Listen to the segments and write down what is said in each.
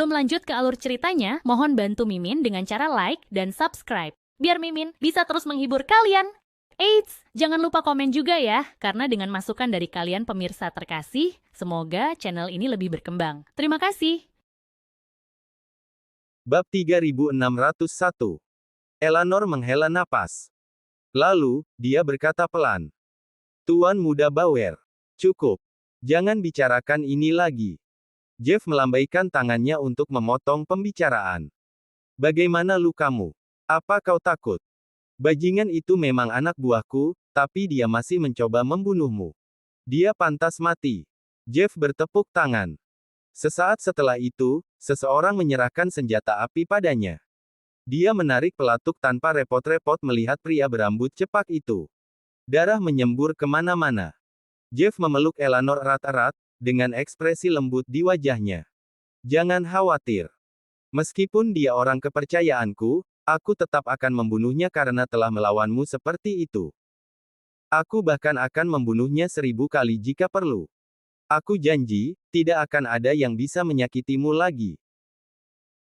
Sebelum lanjut ke alur ceritanya, mohon bantu Mimin dengan cara like dan subscribe, biar Mimin bisa terus menghibur kalian. Eits, jangan lupa komen juga ya, karena dengan masukan dari kalian pemirsa terkasih, semoga channel ini lebih berkembang. Terima kasih. Bab 3601. Eleanor menghela napas. Lalu, dia berkata pelan. Tuan Muda Bauer. Cukup. Jangan bicarakan ini lagi. Jeff melambaikan tangannya untuk memotong pembicaraan. Bagaimana lukamu? Apa kau takut? Bajingan itu memang anak buahku, tapi dia masih mencoba membunuhmu. Dia pantas mati. Jeff bertepuk tangan. Sesaat setelah itu, seseorang menyerahkan senjata api padanya. Dia menarik pelatuk tanpa repot-repot melihat pria berambut cepak itu. Darah menyembur kemana-mana. Jeff memeluk Eleanor erat-erat, dengan ekspresi lembut di wajahnya. Jangan khawatir. Meskipun dia orang kepercayaanku, aku tetap akan membunuhnya karena telah melawanmu seperti itu. Aku bahkan akan membunuhnya 1000 kali jika perlu. Aku janji, tidak akan ada yang bisa menyakitimu lagi.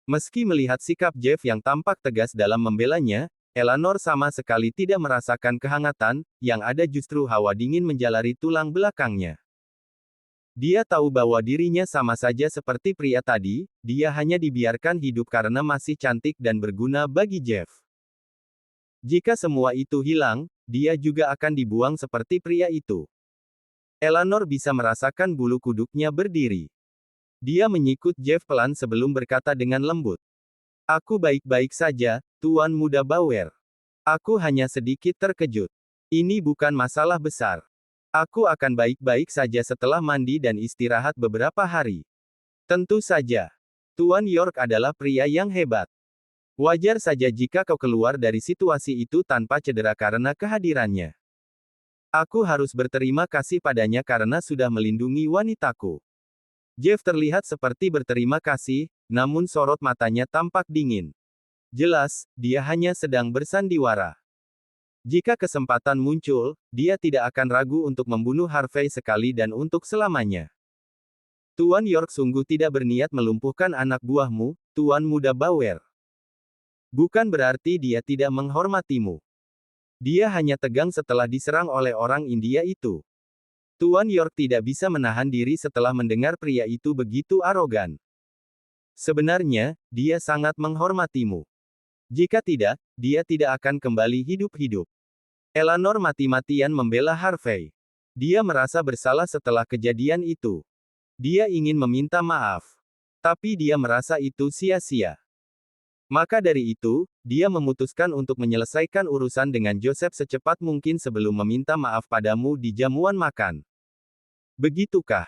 Meski melihat sikap Jeff yang tampak tegas dalam membelanya, Eleanor sama sekali tidak merasakan kehangatan, yang ada justru hawa dingin menjalari tulang belakangnya. Dia tahu bahwa dirinya sama saja seperti pria tadi, dia hanya dibiarkan hidup karena masih cantik dan berguna bagi Jeff. Jika semua itu hilang, dia juga akan dibuang seperti pria itu. Eleanor bisa merasakan bulu kuduknya berdiri. Dia menyikut Jeff pelan sebelum berkata dengan lembut. Aku baik-baik saja, Tuan Muda Bauer. Aku hanya sedikit terkejut. Ini bukan masalah besar. Aku akan baik-baik saja setelah mandi dan istirahat beberapa hari. Tentu saja. Tuan York adalah pria yang hebat. Wajar saja jika kau keluar dari situasi itu tanpa cedera karena kehadirannya. Aku harus berterima kasih padanya karena sudah melindungi wanitaku. Jeff terlihat seperti berterima kasih, namun sorot matanya tampak dingin. Jelas, dia hanya sedang bersandiwara. Jika kesempatan muncul, dia tidak akan ragu untuk membunuh Harvey sekali dan untuk selamanya. Tuan York sungguh tidak berniat melumpuhkan anak buahmu, Tuan Muda Bauer. Bukan berarti dia tidak menghormatimu. Dia hanya tegang setelah diserang oleh orang India itu. Tuan York tidak bisa menahan diri setelah mendengar pria itu begitu arogan. Sebenarnya, dia sangat menghormatimu. Jika tidak, dia tidak akan kembali hidup-hidup. Eleanor mati-matian membela Harvey. Dia merasa bersalah setelah kejadian itu. Dia ingin meminta maaf. Tapi dia merasa itu sia-sia. Maka dari itu, dia memutuskan untuk menyelesaikan urusan dengan Joseph secepat mungkin sebelum meminta maaf padamu di jamuan makan. Begitukah?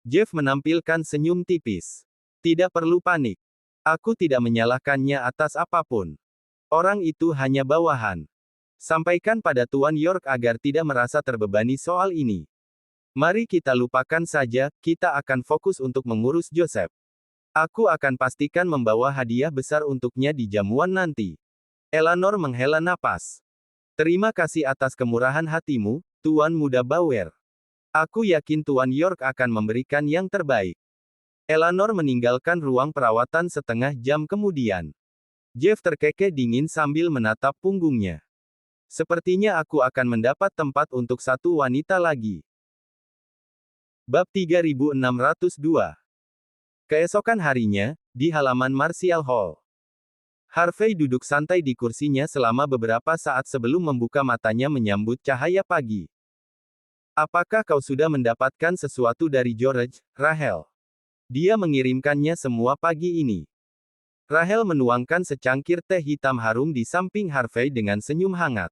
Jeff menampilkan senyum tipis. Tidak perlu panik. Aku tidak menyalahkannya atas apapun. Orang itu hanya bawahan. Sampaikan pada Tuan York agar tidak merasa terbebani soal ini. Mari kita lupakan saja, kita akan fokus untuk mengurus Joseph. Aku akan pastikan membawa hadiah besar untuknya di jamuan nanti. Eleanor menghela napas. Terima kasih atas kemurahan hatimu, Tuan Muda Bauer. Aku yakin Tuan York akan memberikan yang terbaik. Eleanor meninggalkan ruang perawatan setengah jam kemudian. Jeff terkekeh dingin sambil menatap punggungnya. Sepertinya aku akan mendapat tempat untuk satu wanita lagi. Bab 3602. Keesokan harinya, di halaman Martial Hall. Harvey duduk santai di kursinya selama beberapa saat sebelum membuka matanya menyambut cahaya pagi. Apakah kau sudah mendapatkan sesuatu dari George, Rachel? Dia mengirimkannya semua pagi ini. Rachel menuangkan secangkir teh hitam harum di samping Harvey dengan senyum hangat.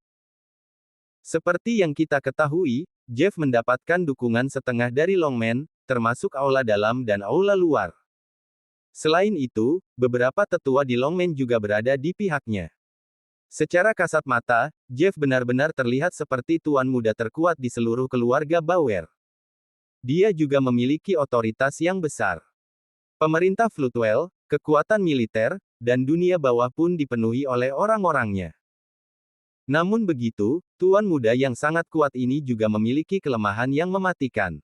Seperti yang kita ketahui, Jeff mendapatkan dukungan setengah dari Longman, termasuk aula dalam dan aula luar. Selain itu, beberapa tetua di Longman juga berada di pihaknya. Secara kasat mata, Jeff benar-benar terlihat seperti tuan muda terkuat di seluruh keluarga Bauer. Dia juga memiliki otoritas yang besar. Pemerintah Floodwell, kekuatan militer, dan dunia bawah pun dipenuhi oleh orang-orangnya. Namun begitu, tuan muda yang sangat kuat ini juga memiliki kelemahan yang mematikan.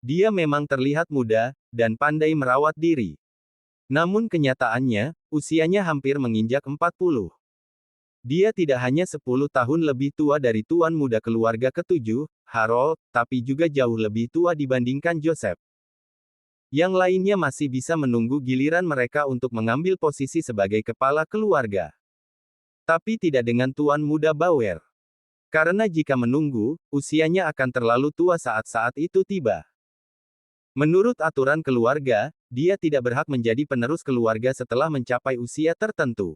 Dia memang terlihat muda, dan pandai merawat diri. Namun kenyataannya, usianya hampir menginjak 40. Dia tidak hanya 10 tahun lebih tua dari tuan muda keluarga ketujuh, Harold, tapi juga jauh lebih tua dibandingkan Joseph. Yang lainnya masih bisa menunggu giliran mereka untuk mengambil posisi sebagai kepala keluarga. Tapi tidak dengan tuan muda Bauer. Karena jika menunggu, usianya akan terlalu tua saat-saat itu tiba. Menurut aturan keluarga, dia tidak berhak menjadi penerus keluarga setelah mencapai usia tertentu.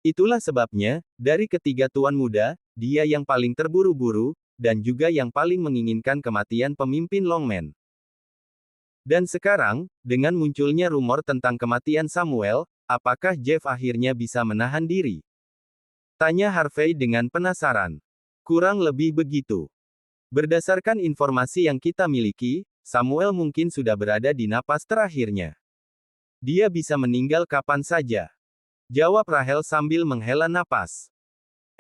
Itulah sebabnya, dari ketiga tuan muda, dia yang paling terburu-buru, dan juga yang paling menginginkan kematian pemimpin Longmen. Dan sekarang, dengan munculnya rumor tentang kematian Samuel, apakah Jeff akhirnya bisa menahan diri? Tanya Harvey dengan penasaran. Kurang lebih begitu. Berdasarkan informasi yang kita miliki, Samuel mungkin sudah berada di napas terakhirnya. Dia bisa meninggal kapan saja. Jawab Rahel sambil menghela napas.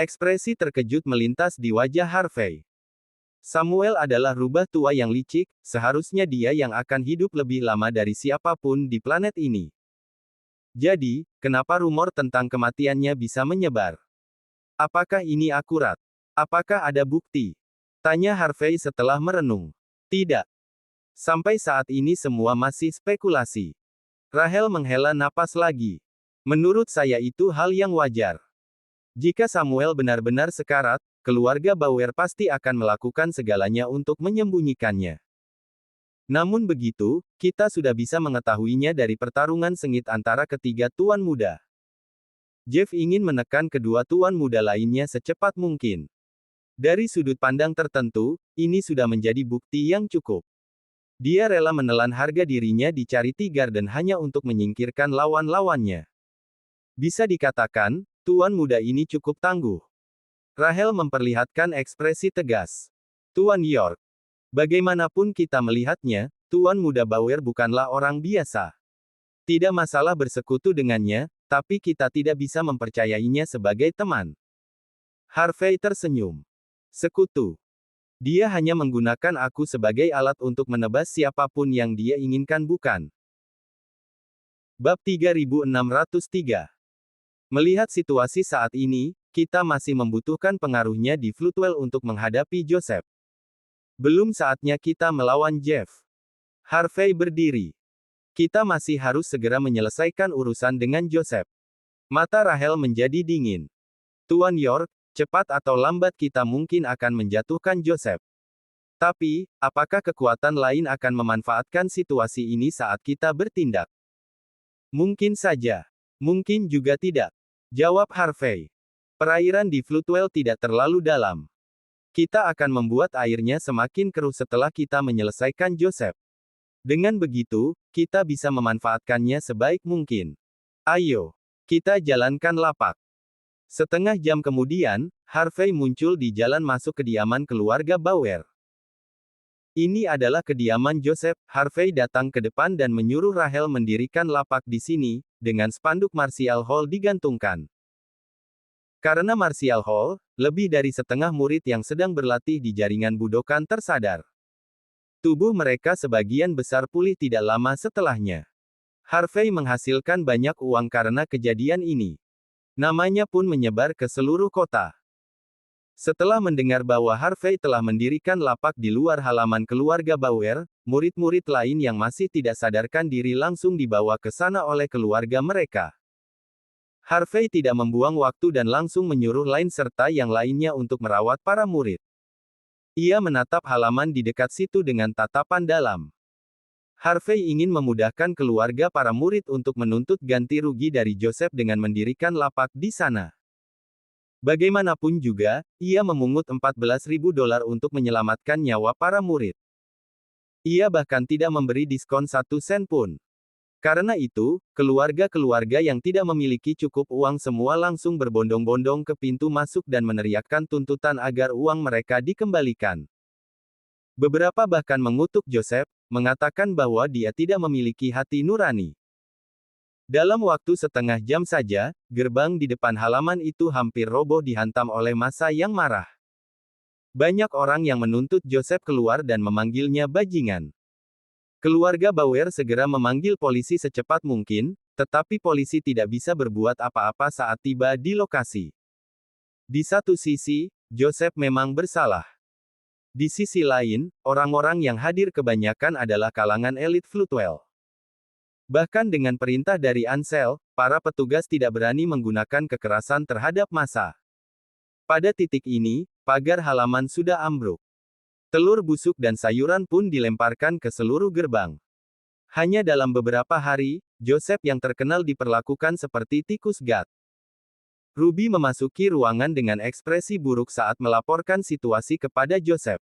Ekspresi terkejut melintas di wajah Harvey. Samuel adalah rubah tua yang licik, seharusnya dia yang akan hidup lebih lama dari siapapun di planet ini. Jadi, kenapa rumor tentang kematiannya bisa menyebar? Apakah ini akurat? Apakah ada bukti? Tanya Harvey setelah merenung. Tidak. Sampai saat ini semua masih spekulasi. Rahel menghela napas lagi. Menurut saya itu hal yang wajar. Jika Samuel benar-benar sekarat, keluarga Bauer pasti akan melakukan segalanya untuk menyembunyikannya. Namun begitu, kita sudah bisa mengetahuinya dari pertarungan sengit antara ketiga tuan muda. Jeff ingin menekan kedua tuan muda lainnya secepat mungkin. Dari sudut pandang tertentu, ini sudah menjadi bukti yang cukup. Dia rela menelan harga dirinya di Charity Garden hanya untuk menyingkirkan lawan-lawannya. Bisa dikatakan, tuan muda ini cukup tangguh. Rahel memperlihatkan ekspresi tegas. Tuan York. Bagaimanapun kita melihatnya, tuan muda Bauer bukanlah orang biasa. Tidak masalah bersekutu dengannya, tapi kita tidak bisa mempercayainya sebagai teman. Harvey tersenyum. Sekutu. Dia hanya menggunakan aku sebagai alat untuk menebas siapapun yang dia inginkan, bukan? Bab 3603. Melihat situasi saat ini, kita masih membutuhkan pengaruhnya di Floodwell untuk menghadapi Joseph. Belum saatnya kita melawan Jeff. Harvey berdiri. Kita masih harus segera menyelesaikan urusan dengan Joseph. Mata Rahel menjadi dingin. Tuan York, cepat atau lambat kita mungkin akan menjatuhkan Joseph. Tapi, apakah kekuatan lain akan memanfaatkan situasi ini saat kita bertindak? Mungkin saja. Mungkin juga tidak. Jawab Harvey. Perairan di Floodwell tidak terlalu dalam. Kita akan membuat airnya semakin keruh setelah kita menyelesaikan Joseph. Dengan begitu, kita bisa memanfaatkannya sebaik mungkin. Ayo, kita jalankan lapak. Setengah jam kemudian, Harvey muncul di jalan masuk kediaman keluarga Bauer. Ini adalah kediaman Joseph. Harvey datang ke depan dan menyuruh Rahel mendirikan lapak di sini, dengan spanduk Martial Hall digantungkan. Karena Martial Hall, lebih dari setengah murid yang sedang berlatih di jaringan budokan tersadar. Tubuh mereka sebagian besar pulih tidak lama setelahnya. Harvey menghasilkan banyak uang karena kejadian ini. Namanya pun menyebar ke seluruh kota. Setelah mendengar bahwa Harvey telah mendirikan lapak di luar halaman keluarga Bauer, murid-murid lain yang masih tidak sadarkan diri langsung dibawa ke sana oleh keluarga mereka. Harvey tidak membuang waktu dan langsung menyuruh lain serta yang lainnya untuk merawat para murid. Ia menatap halaman di dekat situ dengan tatapan dalam. Harvey ingin memudahkan keluarga para murid untuk menuntut ganti rugi dari Joseph dengan mendirikan lapak di sana. Bagaimanapun juga, ia memungut $14.000 untuk menyelamatkan nyawa para murid. Ia bahkan tidak memberi diskon 1 sen pun. Karena itu, keluarga-keluarga yang tidak memiliki cukup uang semua langsung berbondong-bondong ke pintu masuk dan meneriakkan tuntutan agar uang mereka dikembalikan. Beberapa bahkan mengutuk Joseph, mengatakan bahwa dia tidak memiliki hati nurani. Dalam waktu setengah jam saja, gerbang di depan halaman itu hampir roboh dihantam oleh massa yang marah. Banyak orang yang menuntut Joseph keluar dan memanggilnya bajingan. Keluarga Bauer segera memanggil polisi secepat mungkin, tetapi polisi tidak bisa berbuat apa-apa saat tiba di lokasi. Di satu sisi, Joseph memang bersalah. Di sisi lain, orang-orang yang hadir kebanyakan adalah kalangan elit Floodwell. Bahkan dengan perintah dari Ansel, para petugas tidak berani menggunakan kekerasan terhadap massa. Pada titik ini, pagar halaman sudah ambruk. Telur busuk dan sayuran pun dilemparkan ke seluruh gerbang. Hanya dalam beberapa hari, Joseph yang terkenal diperlakukan seperti tikus gat. Ruby memasuki ruangan dengan ekspresi buruk saat melaporkan situasi kepada Joseph.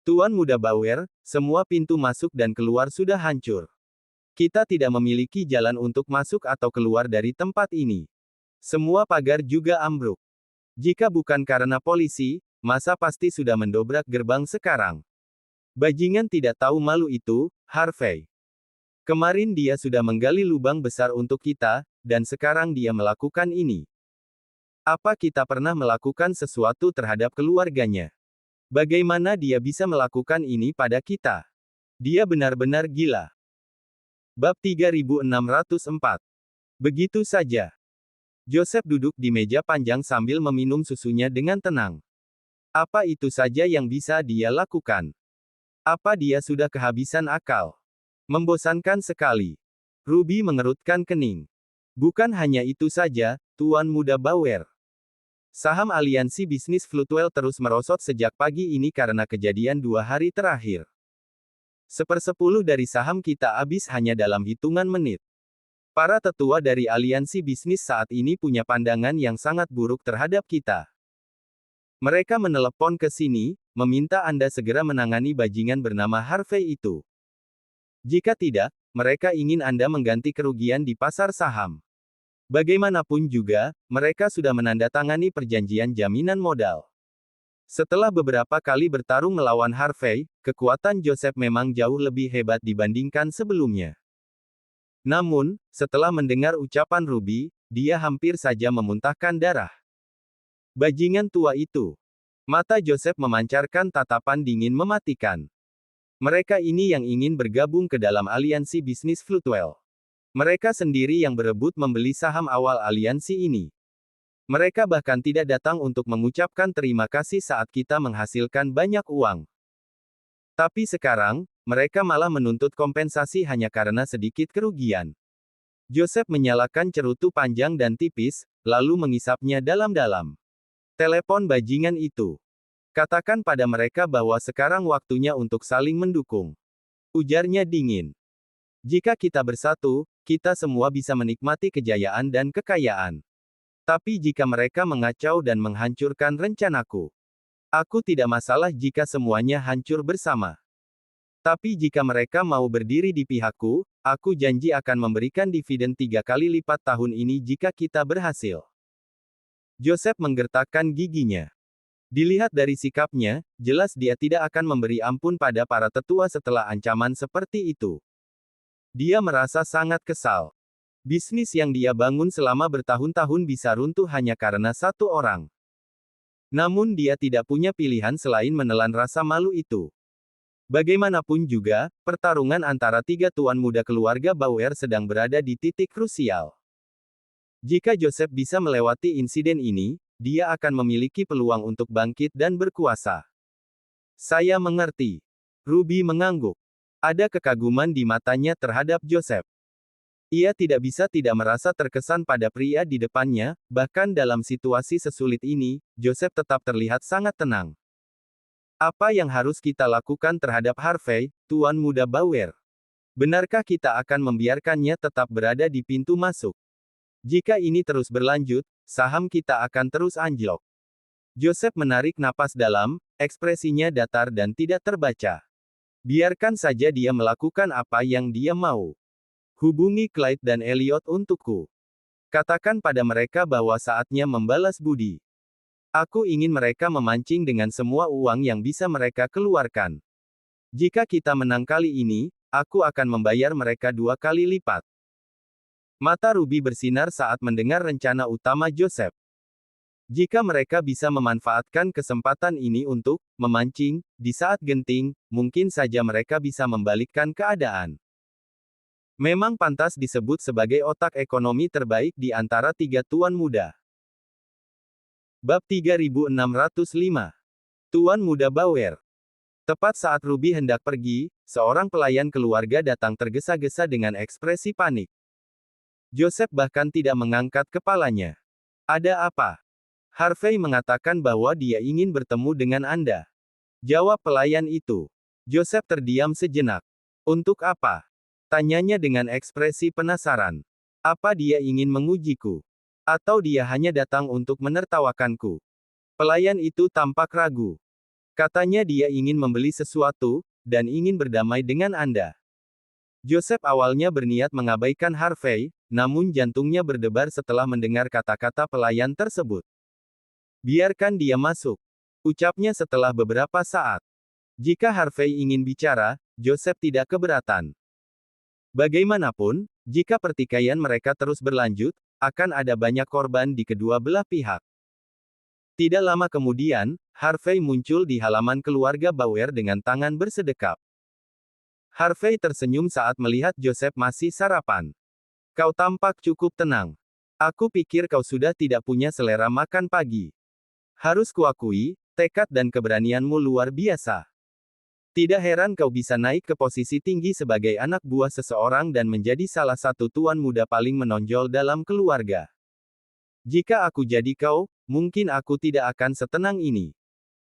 Tuan Muda Bauer, semua pintu masuk dan keluar sudah hancur. Kita tidak memiliki jalan untuk masuk atau keluar dari tempat ini. Semua pagar juga ambruk. Jika bukan karena polisi, massa pasti sudah mendobrak gerbang sekarang. Bajingan tidak tahu malu itu, Harvey. Kemarin dia sudah menggali lubang besar untuk kita, dan sekarang dia melakukan ini. Apa kita pernah melakukan sesuatu terhadap keluarganya? Bagaimana dia bisa melakukan ini pada kita? Dia benar-benar gila. Bab 3604. Begitu saja. Joseph duduk di meja panjang sambil meminum susunya dengan tenang. Apa itu saja yang bisa dia lakukan? Apa dia sudah kehabisan akal? Membosankan sekali. Ruby mengerutkan kening. Bukan hanya itu saja, Tuan Muda Bauer. Saham aliansi bisnis Floodwell terus merosot sejak pagi ini karena kejadian 2 hari terakhir. 1/10 dari saham kita habis hanya dalam hitungan menit. Para tetua dari aliansi bisnis saat ini punya pandangan yang sangat buruk terhadap kita. Mereka menelepon ke sini, meminta Anda segera menangani bajingan bernama Harvey itu. Jika tidak, mereka ingin Anda mengganti kerugian di pasar saham. Bagaimanapun juga, mereka sudah menandatangani perjanjian jaminan modal. Setelah beberapa kali bertarung melawan Harvey, kekuatan Joseph memang jauh lebih hebat dibandingkan sebelumnya. Namun, setelah mendengar ucapan Ruby, dia hampir saja memuntahkan darah. Bajingan tua itu. Mata Joseph memancarkan tatapan dingin mematikan. Mereka ini yang ingin bergabung ke dalam aliansi bisnis Floodwell. Mereka sendiri yang berebut membeli saham awal aliansi ini. Mereka bahkan tidak datang untuk mengucapkan terima kasih saat kita menghasilkan banyak uang. Tapi sekarang, mereka malah menuntut kompensasi hanya karena sedikit kerugian. Joseph menyalakan cerutu panjang dan tipis, lalu mengisapnya dalam-dalam. Telepon bajingan itu. Katakan pada mereka bahwa sekarang waktunya untuk saling mendukung. Ujarnya dingin. Jika kita bersatu, kita semua bisa menikmati kejayaan dan kekayaan. Tapi jika mereka mengacau dan menghancurkan rencanaku, aku tidak masalah jika semuanya hancur bersama. Tapi jika mereka mau berdiri di pihakku, aku janji akan memberikan dividen 3 kali lipat tahun ini jika kita berhasil. Joseph menggertakkan giginya. Dilihat dari sikapnya, jelas dia tidak akan memberi ampun pada para tetua setelah ancaman seperti itu. Dia merasa sangat kesal. Bisnis yang dia bangun selama bertahun-tahun bisa runtuh hanya karena satu orang. Namun dia tidak punya pilihan selain menelan rasa malu itu. Bagaimanapun juga, pertarungan antara 3 tuan muda keluarga Bauer sedang berada di titik krusial. Jika Joseph bisa melewati insiden ini, dia akan memiliki peluang untuk bangkit dan berkuasa. Saya mengerti. Ruby mengangguk. Ada kekaguman di matanya terhadap Joseph. Ia tidak bisa tidak merasa terkesan pada pria di depannya, bahkan dalam situasi sesulit ini, Joseph tetap terlihat sangat tenang. Apa yang harus kita lakukan terhadap Harvey, Tuan Muda Bauer? Benarkah kita akan membiarkannya tetap berada di pintu masuk? Jika ini terus berlanjut, saham kita akan terus anjlok. Joseph menarik napas dalam, ekspresinya datar dan tidak terbaca. Biarkan saja dia melakukan apa yang dia mau. Hubungi Clyde dan Elliot untukku. Katakan pada mereka bahwa saatnya membalas budi. Aku ingin mereka memancing dengan semua uang yang bisa mereka keluarkan. Jika kita menang kali ini, aku akan membayar mereka 2 kali lipat. Mata Ruby bersinar saat mendengar rencana utama Joseph. Jika mereka bisa memanfaatkan kesempatan ini untuk memancing di saat genting, mungkin saja mereka bisa membalikkan keadaan. Memang pantas disebut sebagai otak ekonomi terbaik di antara tiga tuan muda. Bab 3605. Tuan Muda Bauer. Tepat saat Ruby hendak pergi, seorang pelayan keluarga datang tergesa-gesa dengan ekspresi panik. Joseph bahkan tidak mengangkat kepalanya. Ada apa? Harvey mengatakan bahwa dia ingin bertemu dengan Anda. Jawab pelayan itu. Joseph terdiam sejenak. Untuk apa? Tanyanya dengan ekspresi penasaran. Apa dia ingin mengujiku? Atau dia hanya datang untuk menertawakanku? Pelayan itu tampak ragu. Katanya dia ingin membeli sesuatu, dan ingin berdamai dengan Anda. Joseph awalnya berniat mengabaikan Harvey, namun jantungnya berdebar setelah mendengar kata-kata pelayan tersebut. Biarkan dia masuk, ucapnya setelah beberapa saat. Jika Harvey ingin bicara, Joseph tidak keberatan. Bagaimanapun, jika pertikaian mereka terus berlanjut, akan ada banyak korban di kedua belah pihak. Tidak lama kemudian, Harvey muncul di halaman keluarga Bauer dengan tangan bersedekap. Harvey tersenyum saat melihat Joseph masih sarapan. Kau tampak cukup tenang. Aku pikir kau sudah tidak punya selera makan pagi. Harus kuakui, tekad dan keberanianmu luar biasa. Tidak heran kau bisa naik ke posisi tinggi sebagai anak buah seseorang dan menjadi salah satu tuan muda paling menonjol dalam keluarga. Jika aku jadi kau, mungkin aku tidak akan setenang ini.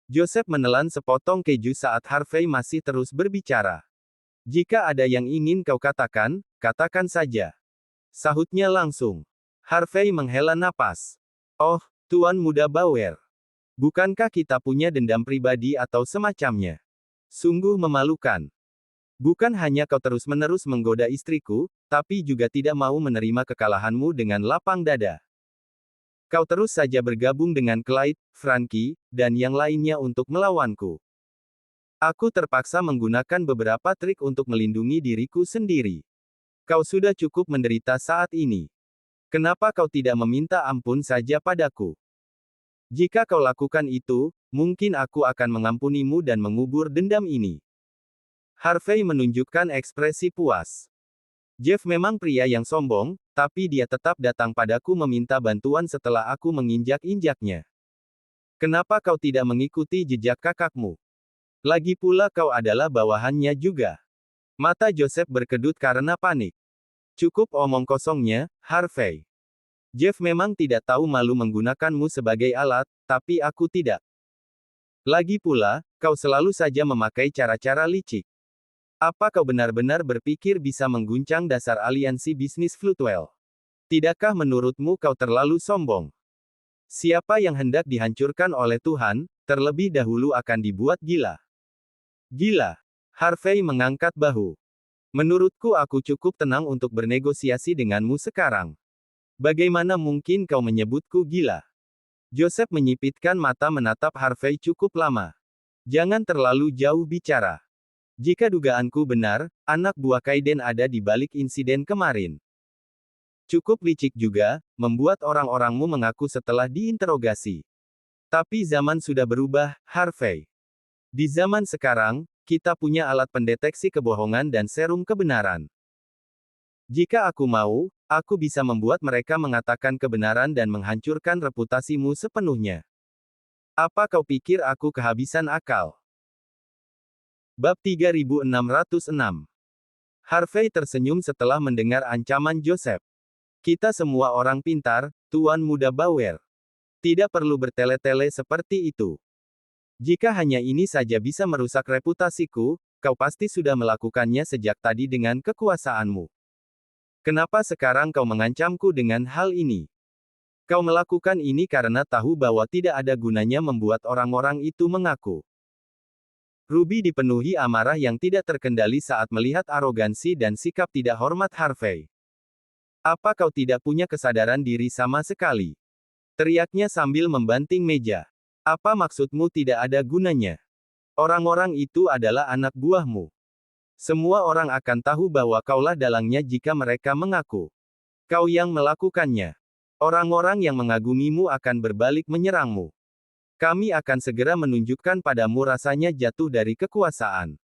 Joseph menelan sepotong keju saat Harvey masih terus berbicara. Jika ada yang ingin kau katakan, katakan saja. Sahutnya langsung. Harvey menghela napas. Oh, Tuan Muda Bauer. Bukankah kita punya dendam pribadi atau semacamnya? Sungguh memalukan. Bukan hanya kau terus-menerus menggoda istriku, tapi juga tidak mau menerima kekalahanmu dengan lapang dada. Kau terus saja bergabung dengan Clyde, Frankie, dan yang lainnya untuk melawanku. Aku terpaksa menggunakan beberapa trik untuk melindungi diriku sendiri. Kau sudah cukup menderita saat ini. Kenapa kau tidak meminta ampun saja padaku? Jika kau lakukan itu, mungkin aku akan mengampunimu dan mengubur dendam ini. Harvey menunjukkan ekspresi puas. Jeff memang pria yang sombong, tapi dia tetap datang padaku meminta bantuan setelah aku menginjak-injaknya. Kenapa kau tidak mengikuti jejak kakakmu? Lagi pula kau adalah bawahannya juga. Mata Joseph berkedut karena panik. Cukup omong kosongnya, Harvey. Jeff memang tidak tahu malu menggunakanmu sebagai alat, tapi aku tidak. Lagi pula, kau selalu saja memakai cara-cara licik. Apa kau benar-benar berpikir bisa mengguncang dasar aliansi bisnis Floodwell? Tidakkah menurutmu kau terlalu sombong? Siapa yang hendak dihancurkan oleh Tuhan, terlebih dahulu akan dibuat gila. Gila. Harvey mengangkat bahu. Menurutku aku cukup tenang untuk bernegosiasi denganmu sekarang. Bagaimana mungkin kau menyebutku gila? Joseph menyipitkan mata menatap Harvey cukup lama. Jangan terlalu jauh bicara. Jika dugaanku benar, anak buah Kaiden ada di balik insiden kemarin. Cukup licik juga, membuat orang-orangmu mengaku setelah diinterogasi. Tapi zaman sudah berubah, Harvey. Di zaman sekarang, kita punya alat pendeteksi kebohongan dan serum kebenaran. Jika aku mau, aku bisa membuat mereka mengatakan kebenaran dan menghancurkan reputasimu sepenuhnya. Apa kau pikir aku kehabisan akal? Bab 3606. Harvey tersenyum setelah mendengar ancaman Joseph. Kita semua orang pintar, Tuan Muda Bauer. Tidak perlu bertele-tele seperti itu. Jika hanya ini saja bisa merusak reputasiku, kau pasti sudah melakukannya sejak tadi dengan kekuasaanmu. Kenapa sekarang kau mengancamku dengan hal ini? Kau melakukan ini karena tahu bahwa tidak ada gunanya membuat orang-orang itu mengaku. Ruby dipenuhi amarah yang tidak terkendali saat melihat arogansi dan sikap tidak hormat Harvey. Apa kau tidak punya kesadaran diri sama sekali? Teriaknya sambil membanting meja. Apa maksudmu tidak ada gunanya? Orang-orang itu adalah anak buahmu. Semua orang akan tahu bahwa kaulah dalangnya jika mereka mengaku. Kau yang melakukannya. Orang-orang yang mengagumimu akan berbalik menyerangmu. Kami akan segera menunjukkan padamu rasanya jatuh dari kekuasaan.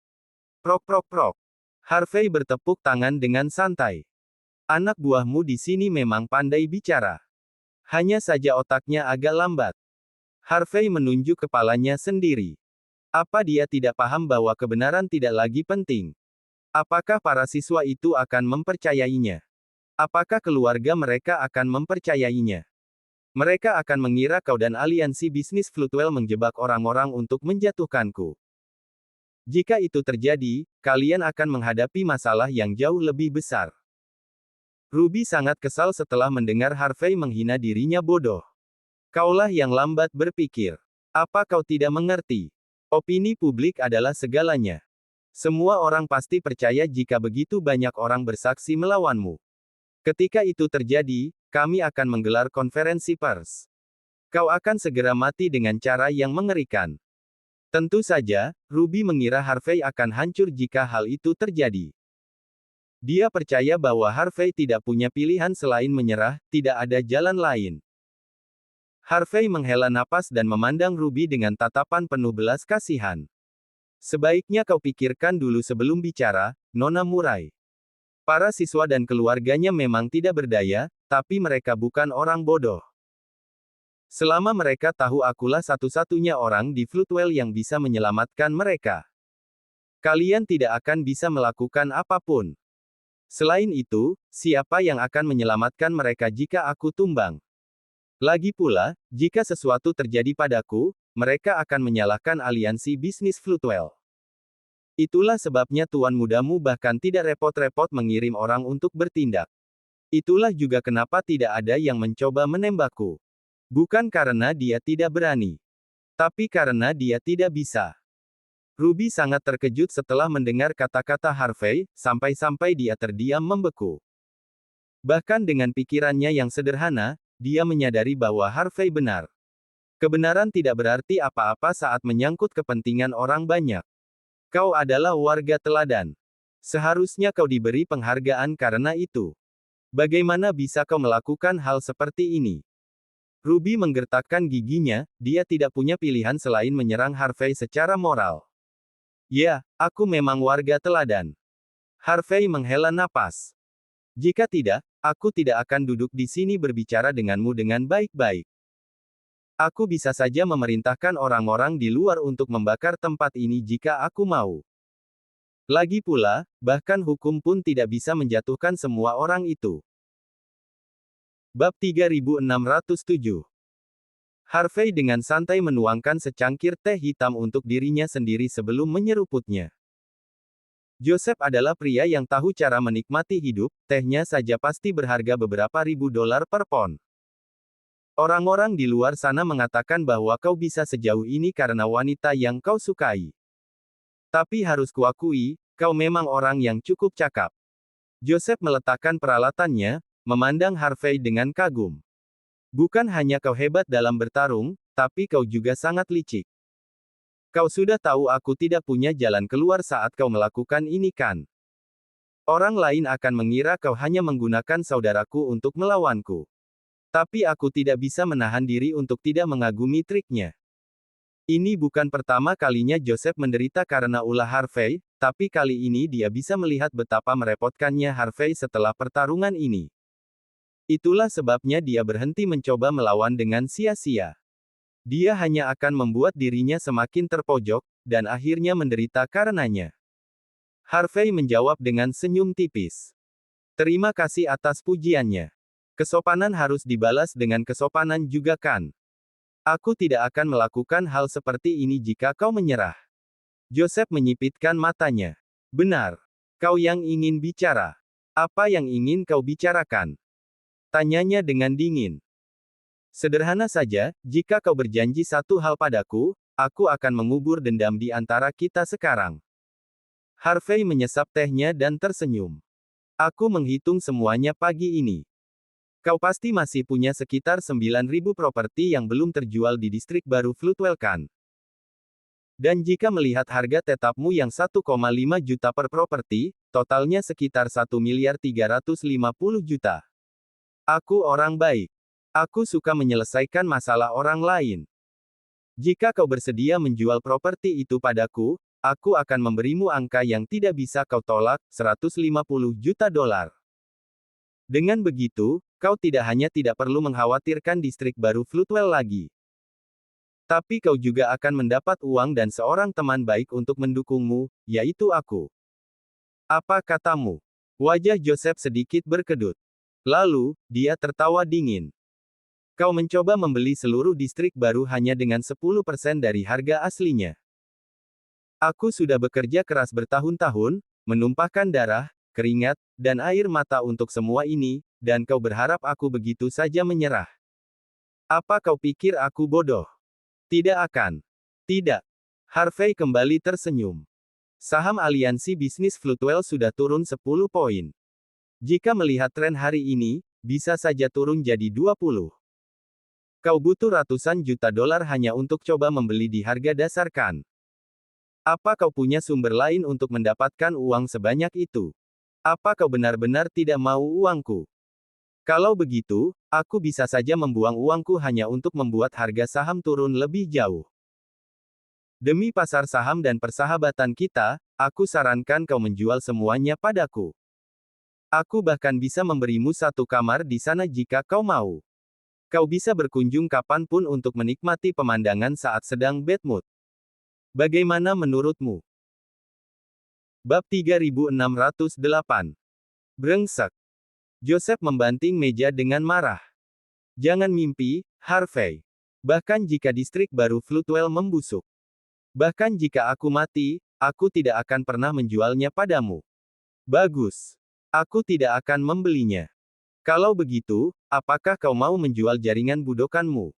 Prok prok prok. Harvey bertepuk tangan dengan santai. Anak buahmu di sini memang pandai bicara. Hanya saja otaknya agak lambat. Harvey menunjuk kepalanya sendiri. Apa dia tidak paham bahwa kebenaran tidak lagi penting? Apakah para siswa itu akan mempercayainya? Apakah keluarga mereka akan mempercayainya? Mereka akan mengira kau dan aliansi bisnis Floodwell menjebak orang-orang untuk menjatuhkanku. Jika itu terjadi, kalian akan menghadapi masalah yang jauh lebih besar. Ruby sangat kesal setelah mendengar Harvey menghina dirinya bodoh. Kaulah yang lambat berpikir. Apa kau tidak mengerti? Opini publik adalah segalanya. Semua orang pasti percaya jika begitu banyak orang bersaksi melawanmu. Ketika itu terjadi, kami akan menggelar konferensi pers. Kau akan segera mati dengan cara yang mengerikan. Tentu saja, Ruby mengira Harvey akan hancur jika hal itu terjadi. Dia percaya bahwa Harvey tidak punya pilihan selain menyerah, tidak ada jalan lain. Harvey menghela napas dan memandang Ruby dengan tatapan penuh belas kasihan. Sebaiknya kau pikirkan dulu sebelum bicara, Nona Murai. Para siswa dan keluarganya memang tidak berdaya, tapi mereka bukan orang bodoh. Selama mereka tahu akulah satu-satunya orang di Floodwell yang bisa menyelamatkan mereka. Kalian tidak akan bisa melakukan apapun. Selain itu, siapa yang akan menyelamatkan mereka jika aku tumbang? Lagi pula, jika sesuatu terjadi padaku, mereka akan menyalahkan aliansi bisnis Floodwell. Itulah sebabnya tuan mudamu bahkan tidak repot-repot mengirim orang untuk bertindak. Itulah juga kenapa tidak ada yang mencoba menembakku. Bukan karena dia tidak berani. Tapi karena dia tidak bisa. Ruby sangat terkejut setelah mendengar kata-kata Harvey, sampai-sampai dia terdiam membeku. Bahkan dengan pikirannya yang sederhana, dia menyadari bahwa Harvey benar. Kebenaran tidak berarti apa-apa saat menyangkut kepentingan orang banyak. Kau adalah warga teladan. Seharusnya kau diberi penghargaan karena itu. Bagaimana bisa kau melakukan hal seperti ini? Ruby menggertakkan giginya, dia tidak punya pilihan selain menyerang Harvey secara moral. Ya, aku memang warga teladan. Harvey menghela napas. Jika tidak, aku tidak akan duduk di sini berbicara denganmu dengan baik-baik. Aku bisa saja memerintahkan orang-orang di luar untuk membakar tempat ini jika aku mau. Lagi pula, bahkan hukum pun tidak bisa menjatuhkan semua orang itu. Bab 3607. Harvey dengan santai menuangkan secangkir teh hitam untuk dirinya sendiri sebelum menyeruputnya. Joseph adalah pria yang tahu cara menikmati hidup, tehnya saja pasti berharga beberapa ribu dolar per pon. Orang-orang di luar sana mengatakan bahwa kau bisa sejauh ini karena wanita yang kau sukai. Tapi harus kuakui, kau memang orang yang cukup cakap. Joseph meletakkan peralatannya, memandang Harvey dengan kagum. Bukan hanya kau hebat dalam bertarung, tapi kau juga sangat licik. Kau sudah tahu aku tidak punya jalan keluar saat kau melakukan ini kan? Orang lain akan mengira kau hanya menggunakan saudaraku untuk melawanku. Tapi aku tidak bisa menahan diri untuk tidak mengagumi triknya. Ini bukan pertama kalinya Joseph menderita karena ulah Harvey, tapi kali ini dia bisa melihat betapa merepotkannya Harvey setelah pertarungan ini. Itulah sebabnya dia berhenti mencoba melawan dengan sia-sia. Dia hanya akan membuat dirinya semakin terpojok, dan akhirnya menderita karenanya. Harvey menjawab dengan senyum tipis. Terima kasih atas pujiannya. Kesopanan harus dibalas dengan kesopanan juga kan? Aku tidak akan melakukan hal seperti ini jika kau menyerah. Joseph menyipitkan matanya. Benar. Kau yang ingin bicara. Apa yang ingin kau bicarakan? Tanyanya dengan dingin. Sederhana saja, jika kau berjanji satu hal padaku, aku akan mengubur dendam di antara kita sekarang. Harvey menyesap tehnya dan tersenyum. Aku menghitung semuanya pagi ini. Kau pasti masih punya sekitar 9.000 properti yang belum terjual di distrik baru Floodwell kan? Dan jika melihat harga tetapmu yang 1,5 juta per properti, totalnya sekitar 1.350.000.000. Aku orang baik. Aku suka menyelesaikan masalah orang lain. Jika kau bersedia menjual properti itu padaku, aku akan memberimu angka yang tidak bisa kau tolak, 150 juta dolar. Dengan begitu, kau tidak hanya tidak perlu mengkhawatirkan distrik baru Floodwell lagi. Tapi kau juga akan mendapat uang dan seorang teman baik untuk mendukungmu, yaitu aku. Apa katamu? Wajah Joseph sedikit berkedut. Lalu, dia tertawa dingin. Kau mencoba membeli seluruh distrik baru hanya dengan 10% dari harga aslinya. Aku sudah bekerja keras bertahun-tahun, menumpahkan darah, keringat, dan air mata untuk semua ini, dan kau berharap aku begitu saja menyerah. Apa kau pikir aku bodoh? Tidak akan. Tidak. Harvey kembali tersenyum. Saham aliansi bisnis Floodwell sudah turun 10 poin. Jika melihat tren hari ini, bisa saja turun jadi 20. Kau butuh ratusan juta dolar hanya untuk coba membeli di harga dasar kan? Apa kau punya sumber lain untuk mendapatkan uang sebanyak itu? Apa kau benar-benar tidak mau uangku? Kalau begitu, aku bisa saja membuang uangku hanya untuk membuat harga saham turun lebih jauh. Demi pasar saham dan persahabatan kita, aku sarankan kau menjual semuanya padaku. Aku bahkan bisa memberimu satu kamar di sana jika kau mau. Kau bisa berkunjung kapanpun untuk menikmati pemandangan saat sedang bad mood. Bagaimana menurutmu? Bab 3608. Brengsek. Joseph membanting meja dengan marah. Jangan mimpi, Harvey. Bahkan jika distrik baru Floodwell membusuk. Bahkan jika aku mati, aku tidak akan pernah menjualnya padamu. Bagus. Aku tidak akan membelinya. Kalau begitu, apakah kau mau menjual jaringan budokanmu?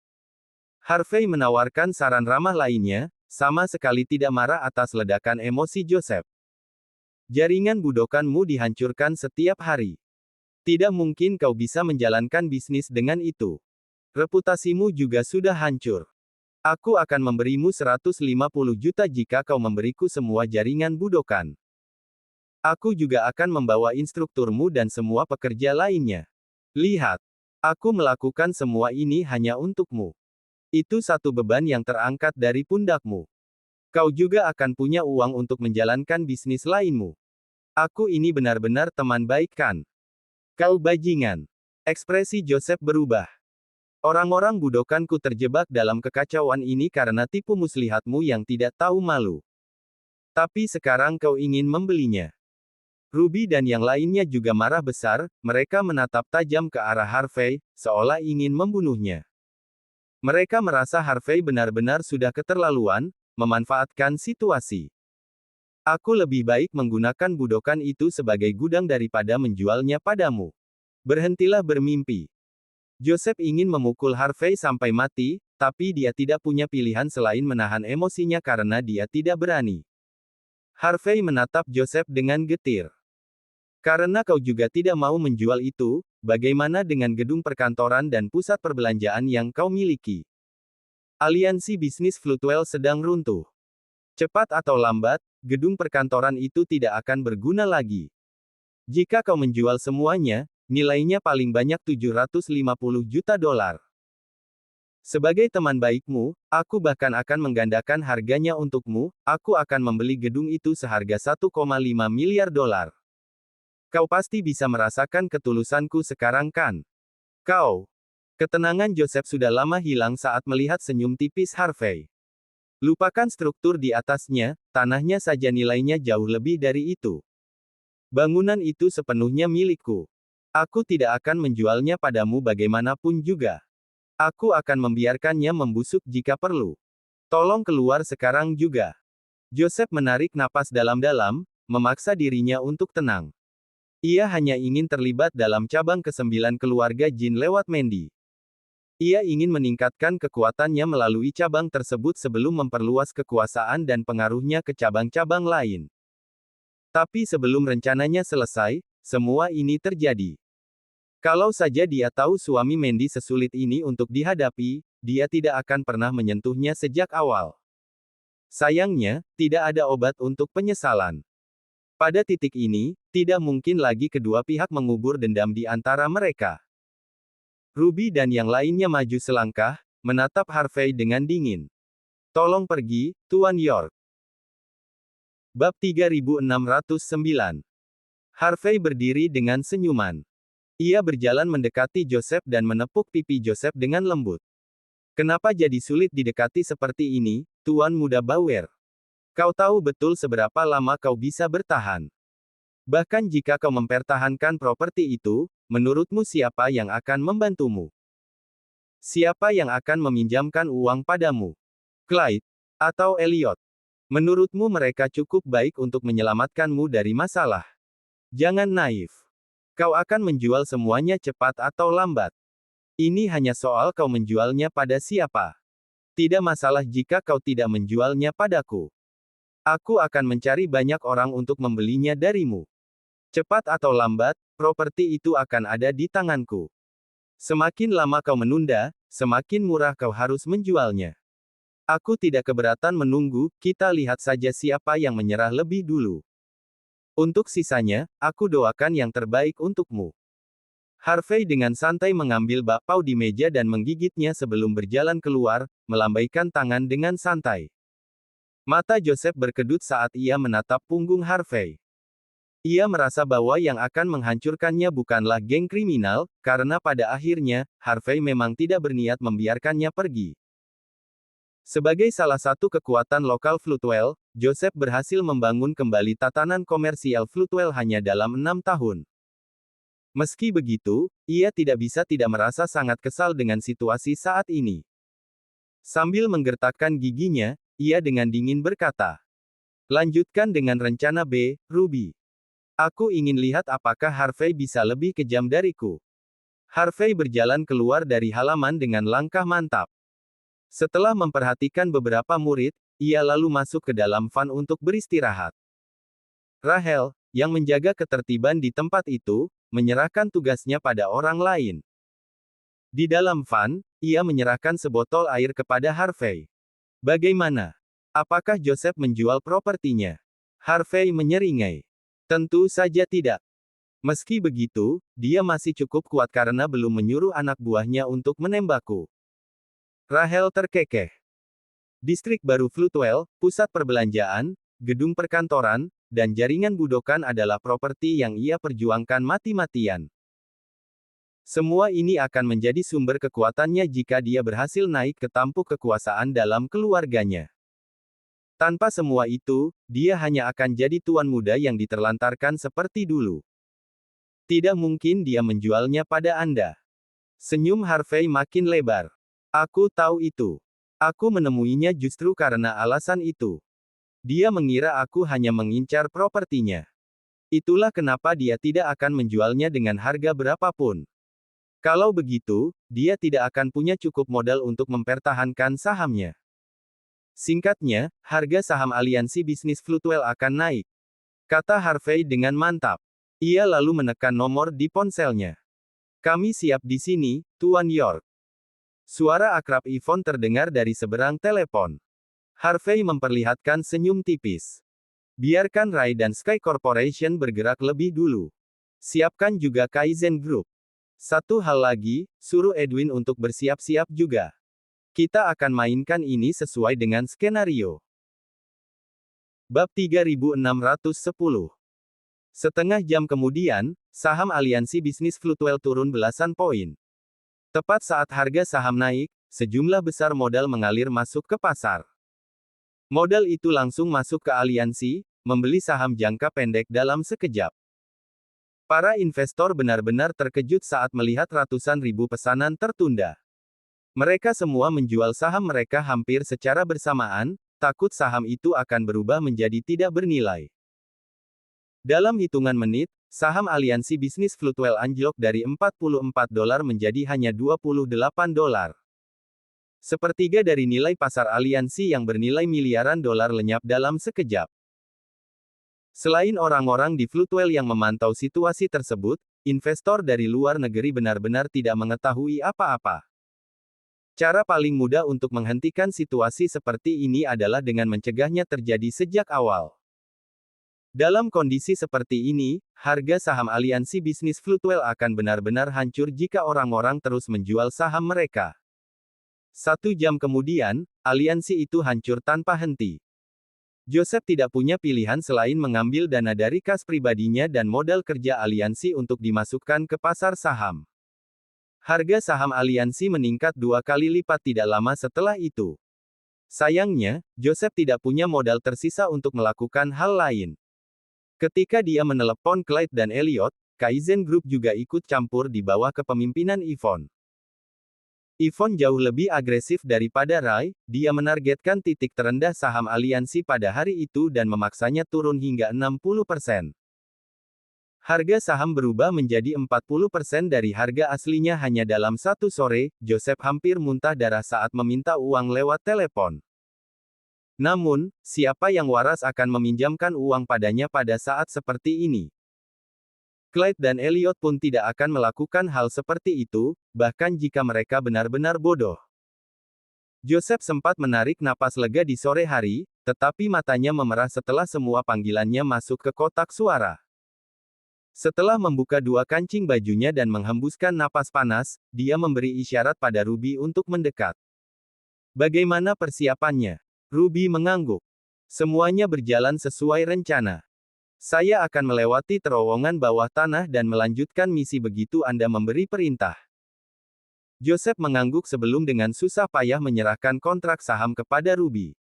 Harvey menawarkan saran ramah lainnya, sama sekali tidak marah atas ledakan emosi Joseph. Jaringan budokanmu dihancurkan setiap hari. Tidak mungkin kau bisa menjalankan bisnis dengan itu. Reputasimu juga sudah hancur. Aku akan memberimu 150 juta jika kau memberiku semua jaringan budokan. Aku juga akan membawa instrukturmu dan semua pekerja lainnya. Lihat, aku melakukan semua ini hanya untukmu. Itu satu beban yang terangkat dari pundakmu. Kau juga akan punya uang untuk menjalankan bisnis lainmu. Aku ini benar-benar teman baik kan? Kau bajingan. Ekspresi Joseph berubah. Orang-orang budokanku terjebak dalam kekacauan ini karena tipu muslihatmu yang tidak tahu malu. Tapi sekarang kau ingin membelinya. Ruby dan yang lainnya juga marah besar, mereka menatap tajam ke arah Harvey, seolah ingin membunuhnya. Mereka merasa Harvey benar-benar sudah keterlaluan, memanfaatkan situasi. Aku lebih baik menggunakan budokan itu sebagai gudang daripada menjualnya padamu. Berhentilah bermimpi. Joseph ingin memukul Harvey sampai mati, tapi dia tidak punya pilihan selain menahan emosinya karena dia tidak berani. Harvey menatap Joseph dengan getir. Karena kau juga tidak mau menjual itu, bagaimana dengan gedung perkantoran dan pusat perbelanjaan yang kau miliki? Aliansi bisnis Floodwell sedang runtuh. Cepat atau lambat, gedung perkantoran itu tidak akan berguna lagi. Jika kau menjual semuanya, nilainya paling banyak 750 juta dolar. Sebagai teman baikmu, aku bahkan akan menggandakan harganya untukmu, aku akan membeli gedung itu seharga 1,5 miliar dolar. Kau pasti bisa merasakan ketulusanku sekarang kan? Kau. Ketenangan Joseph sudah lama hilang saat melihat senyum tipis Harvey. Lupakan struktur di atasnya, tanahnya saja nilainya jauh lebih dari itu. Bangunan itu sepenuhnya milikku. Aku tidak akan menjualnya padamu bagaimanapun juga. Aku akan membiarkannya membusuk jika perlu. Tolong keluar sekarang juga. Joseph menarik napas dalam-dalam, memaksa dirinya untuk tenang. Ia hanya ingin terlibat dalam cabang ke-9 keluarga Jin lewat Mandy. Ia ingin meningkatkan kekuatannya melalui cabang tersebut sebelum memperluas kekuasaan dan pengaruhnya ke cabang-cabang lain. Tapi sebelum rencananya selesai, semua ini terjadi. Kalau saja dia tahu suami Mandy sesulit ini untuk dihadapi, dia tidak akan pernah menyentuhnya sejak awal. Sayangnya, tidak ada obat untuk penyesalan. Pada titik ini, tidak mungkin lagi kedua pihak mengubur dendam di antara mereka. Ruby dan yang lainnya maju selangkah, menatap Harvey dengan dingin. Tolong pergi, Tuan York. Bab 3609. Harvey berdiri dengan senyuman. Ia berjalan mendekati Joseph dan menepuk pipi Joseph dengan lembut. Kenapa jadi sulit didekati seperti ini, Tuan Muda Bauer? Kau tahu betul seberapa lama kau bisa bertahan. Bahkan jika kau mempertahankan properti itu, menurutmu siapa yang akan membantumu? Siapa yang akan meminjamkan uang padamu? Clyde? Atau Elliot? Menurutmu mereka cukup baik untuk menyelamatkanmu dari masalah? Jangan naif. Kau akan menjual semuanya cepat atau lambat. Ini hanya soal kau menjualnya pada siapa. Tidak masalah jika kau tidak menjualnya padaku. Aku akan mencari banyak orang untuk membelinya darimu. Cepat atau lambat, properti itu akan ada di tanganku. Semakin lama kau menunda, semakin murah kau harus menjualnya. Aku tidak keberatan menunggu, kita lihat saja siapa yang menyerah lebih dulu. Untuk sisanya, aku doakan yang terbaik untukmu. Harvey dengan santai mengambil bakpao di meja dan menggigitnya sebelum berjalan keluar, melambaikan tangan dengan santai. Mata Joseph berkedut saat ia menatap punggung Harvey. Ia merasa bahwa yang akan menghancurkannya bukanlah geng kriminal, karena pada akhirnya, Harvey memang tidak berniat membiarkannya pergi. Sebagai salah satu kekuatan lokal Floodwell, Joseph berhasil membangun kembali tatanan komersial Floodwell hanya dalam 6 tahun. Meski begitu, ia tidak bisa tidak merasa sangat kesal dengan situasi saat ini. Sambil menggertakkan giginya, ia dengan dingin berkata, "Lanjutkan dengan rencana B, Ruby. Aku ingin lihat apakah Harvey bisa lebih kejam dariku." Harvey berjalan keluar dari halaman dengan langkah mantap. Setelah memperhatikan beberapa murid, ia lalu masuk ke dalam van untuk beristirahat. Rahel, yang menjaga ketertiban di tempat itu, menyerahkan tugasnya pada orang lain. Di dalam van, ia menyerahkan sebotol air kepada Harvey. Bagaimana? Apakah Joseph menjual propertinya? Harvey menyeringai. Tentu saja tidak. Meski begitu, dia masih cukup kuat karena belum menyuruh anak buahnya untuk menembakku. Rahel terkekeh. Distrik baru Floodwell, pusat perbelanjaan, gedung perkantoran, dan jaringan budokan adalah properti yang ia perjuangkan mati-matian. Semua ini akan menjadi sumber kekuatannya jika dia berhasil naik ke tampuk kekuasaan dalam keluarganya. Tanpa semua itu, dia hanya akan jadi tuan muda yang diterlantarkan seperti dulu. Tidak mungkin dia menjualnya pada Anda. Senyum Harvey makin lebar. Aku tahu itu. Aku menemuinya justru karena alasan itu. Dia mengira aku hanya mengincar propertinya. Itulah kenapa dia tidak akan menjualnya dengan harga berapapun. Kalau begitu, dia tidak akan punya cukup modal untuk mempertahankan sahamnya. Singkatnya, harga saham aliansi bisnis Floodwell akan naik, kata Harvey dengan mantap. Ia lalu menekan nomor di ponselnya. Kami siap di sini, Tuan York. Suara akrab Yvonne terdengar dari seberang telepon. Harvey memperlihatkan senyum tipis. Biarkan Rai dan Sky Corporation bergerak lebih dulu. Siapkan juga Kaizen Group. Satu hal lagi, suruh Edwin untuk bersiap-siap juga. Kita akan mainkan ini sesuai dengan skenario. Bab 3610. Setengah jam kemudian, saham aliansi bisnis Floodwell turun belasan poin. Tepat saat harga saham naik, sejumlah besar modal mengalir masuk ke pasar. Modal itu langsung masuk ke aliansi, membeli saham jangka pendek dalam sekejap. Para investor benar-benar terkejut saat melihat ratusan ribu pesanan tertunda. Mereka semua menjual saham mereka hampir secara bersamaan, takut saham itu akan berubah menjadi tidak bernilai. Dalam hitungan menit, saham aliansi bisnis Floodwell anjlok dari $44 menjadi hanya $28. Sepertiga dari nilai pasar aliansi yang bernilai miliaran dolar lenyap dalam sekejap. Selain orang-orang di Floodwell yang memantau situasi tersebut, investor dari luar negeri benar-benar tidak mengetahui apa-apa. Cara paling mudah untuk menghentikan situasi seperti ini adalah dengan mencegahnya terjadi sejak awal. Dalam kondisi seperti ini, harga saham aliansi bisnis Floodwell akan benar-benar hancur jika orang-orang terus menjual saham mereka. 1 jam kemudian, aliansi itu hancur tanpa henti. Joseph tidak punya pilihan selain mengambil dana dari kas pribadinya dan modal kerja aliansi untuk dimasukkan ke pasar saham. Harga saham aliansi meningkat 2 kali lipat tidak lama setelah itu. Sayangnya, Joseph tidak punya modal tersisa untuk melakukan hal lain. Ketika dia menelepon Clyde dan Elliot, Kaizen Group juga ikut campur di bawah kepemimpinan Yvonne. Yvonne jauh lebih agresif daripada Ray, dia menargetkan titik terendah saham aliansi pada hari itu dan memaksanya turun hingga 60%. Harga saham berubah menjadi 40% dari harga aslinya hanya dalam satu sore. Joseph hampir muntah darah saat meminta uang lewat telepon. Namun, siapa yang waras akan meminjamkan uang padanya pada saat seperti ini? Clyde dan Elliot pun tidak akan melakukan hal seperti itu, bahkan jika mereka benar-benar bodoh. Joseph sempat menarik napas lega di sore hari, tetapi matanya memerah setelah semua panggilannya masuk ke kotak suara. Setelah membuka 2 kancing bajunya dan menghembuskan napas panas, dia memberi isyarat pada Ruby untuk mendekat. Bagaimana persiapannya? Ruby mengangguk. Semuanya berjalan sesuai rencana. Saya akan melewati terowongan bawah tanah dan melanjutkan misi begitu Anda memberi perintah. Joseph mengangguk sebelum dengan susah payah menyerahkan kontrak saham kepada Ruby.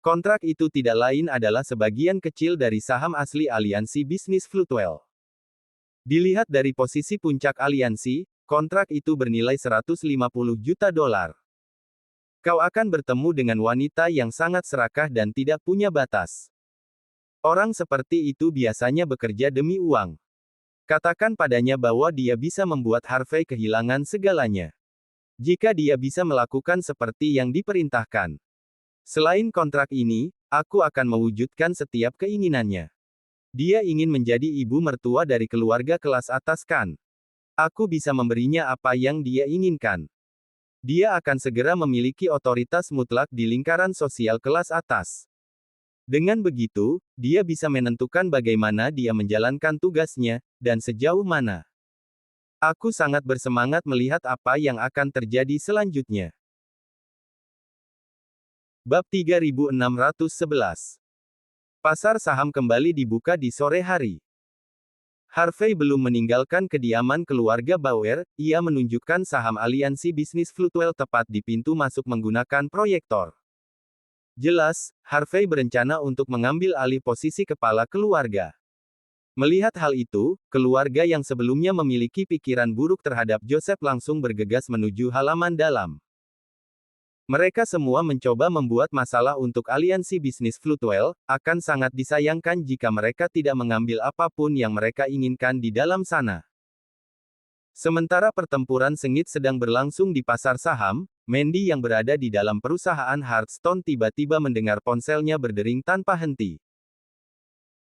Kontrak itu tidak lain adalah sebagian kecil dari saham asli aliansi bisnis Floodwell. Dilihat dari posisi puncak aliansi, kontrak itu bernilai 150 juta dolar. Kau akan bertemu dengan wanita yang sangat serakah dan tidak punya batas. Orang seperti itu biasanya bekerja demi uang. Katakan padanya bahwa dia bisa membuat Harvey kehilangan segalanya. Jika dia bisa melakukan seperti yang diperintahkan. Selain kontrak ini, aku akan mewujudkan setiap keinginannya. Dia ingin menjadi ibu mertua dari keluarga kelas atas kan? Aku bisa memberinya apa yang dia inginkan. Dia akan segera memiliki otoritas mutlak di lingkaran sosial kelas atas. Dengan begitu, dia bisa menentukan bagaimana dia menjalankan tugasnya, dan sejauh mana. Aku sangat bersemangat melihat apa yang akan terjadi selanjutnya. Bab 3611. Pasar saham kembali dibuka di sore hari. Harvey belum meninggalkan kediaman keluarga Bauer, ia menunjukkan saham aliansi bisnis Floodwell tepat di pintu masuk menggunakan proyektor. Jelas, Harvey berencana untuk mengambil alih posisi kepala keluarga. Melihat hal itu, keluarga yang sebelumnya memiliki pikiran buruk terhadap Joseph langsung bergegas menuju halaman dalam. Mereka semua mencoba membuat masalah untuk aliansi bisnis Floodwell, akan sangat disayangkan jika mereka tidak mengambil apapun yang mereka inginkan di dalam sana. Sementara pertempuran sengit sedang berlangsung di pasar saham, Mandy yang berada di dalam perusahaan Hearthstone tiba-tiba mendengar ponselnya berdering tanpa henti.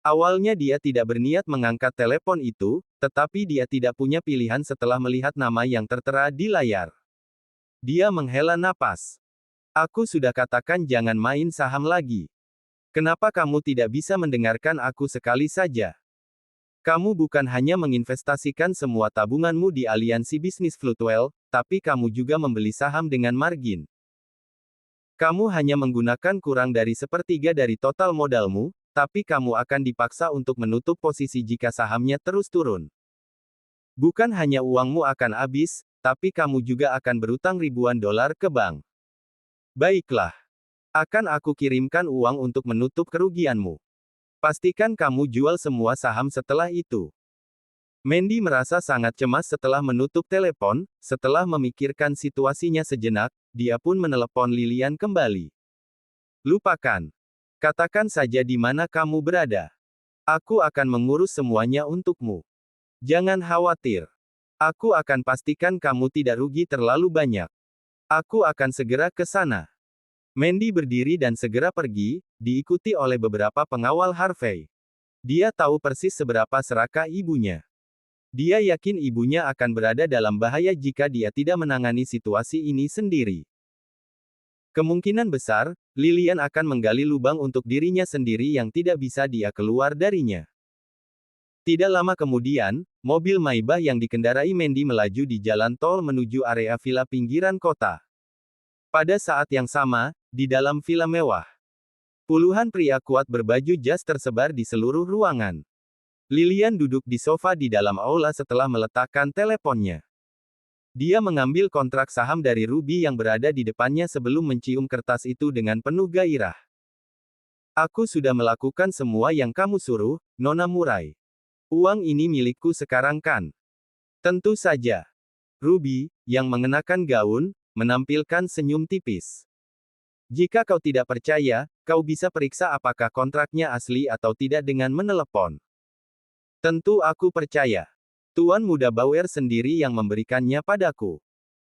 Awalnya dia tidak berniat mengangkat telepon itu, tetapi dia tidak punya pilihan setelah melihat nama yang tertera di layar. Dia menghela napas. Aku sudah katakan jangan main saham lagi. Kenapa kamu tidak bisa mendengarkan aku sekali saja? Kamu bukan hanya menginvestasikan semua tabunganmu di aliansi bisnis Floodwell, tapi kamu juga membeli saham dengan margin. Kamu hanya menggunakan kurang dari sepertiga dari total modalmu, tapi kamu akan dipaksa untuk menutup posisi jika sahamnya terus turun. Bukan hanya uangmu akan habis, tapi kamu juga akan berutang ribuan dolar ke bank. Baiklah. Akan aku kirimkan uang untuk menutup kerugianmu. Pastikan kamu jual semua saham setelah itu. Mandy merasa sangat cemas setelah menutup telepon. Setelah memikirkan situasinya sejenak, dia pun menelepon Lilian kembali. Lupakan. Katakan saja di mana kamu berada. Aku akan mengurus semuanya untukmu. Jangan khawatir. Aku akan pastikan kamu tidak rugi terlalu banyak. Aku akan segera ke sana. Mandy berdiri dan segera pergi, diikuti oleh beberapa pengawal Harvey. Dia tahu persis seberapa serakah ibunya. Dia yakin ibunya akan berada dalam bahaya jika dia tidak menangani situasi ini sendiri. Kemungkinan besar, Lilian akan menggali lubang untuk dirinya sendiri yang tidak bisa dia keluar darinya. Tidak lama kemudian, mobil Maybach yang dikendarai Mandy melaju di jalan tol menuju area villa pinggiran kota. Pada saat yang sama, di dalam villa mewah, puluhan pria kuat berbaju jas tersebar di seluruh ruangan. Lilian duduk di sofa di dalam aula setelah meletakkan teleponnya. Dia mengambil kontrak saham dari Ruby yang berada di depannya sebelum mencium kertas itu dengan penuh gairah. Aku sudah melakukan semua yang kamu suruh, Nona Murai. Uang ini milikku sekarang kan? Tentu saja. Ruby, yang mengenakan gaun, menampilkan senyum tipis. Jika kau tidak percaya, kau bisa periksa apakah kontraknya asli atau tidak dengan menelepon. Tentu aku percaya. Tuan Muda Bauer sendiri yang memberikannya padaku.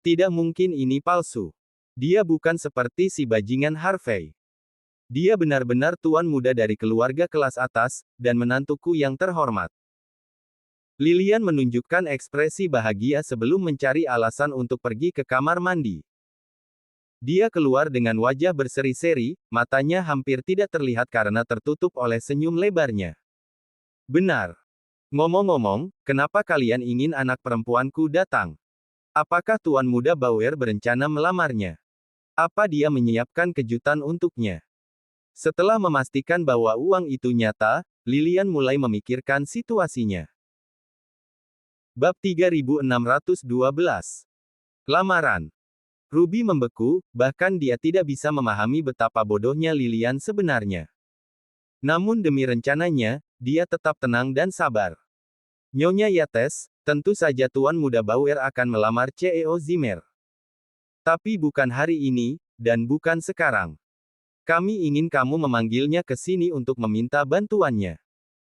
Tidak mungkin ini palsu. Dia bukan seperti si bajingan Harvey. Dia benar-benar tuan muda dari keluarga kelas atas, dan menantuku yang terhormat. Lilian menunjukkan ekspresi bahagia sebelum mencari alasan untuk pergi ke kamar mandi. Dia keluar dengan wajah berseri-seri, matanya hampir tidak terlihat karena tertutup oleh senyum lebarnya. Benar. Ngomong-ngomong, kenapa kalian ingin anak perempuanku datang? Apakah Tuan Muda Bauer berencana melamarnya? Apa dia menyiapkan kejutan untuknya? Setelah memastikan bahwa uang itu nyata, Lilian mulai memikirkan situasinya. Bab 3612. Lamaran. Ruby membeku, bahkan dia tidak bisa memahami betapa bodohnya Lilian sebenarnya. Namun demi rencananya, dia tetap tenang dan sabar. Nyonya Yates, tentu saja Tuan Muda Bauer akan melamar CEO Zimmer. Tapi bukan hari ini, dan bukan sekarang. Kami ingin kamu memanggilnya ke sini untuk meminta bantuannya.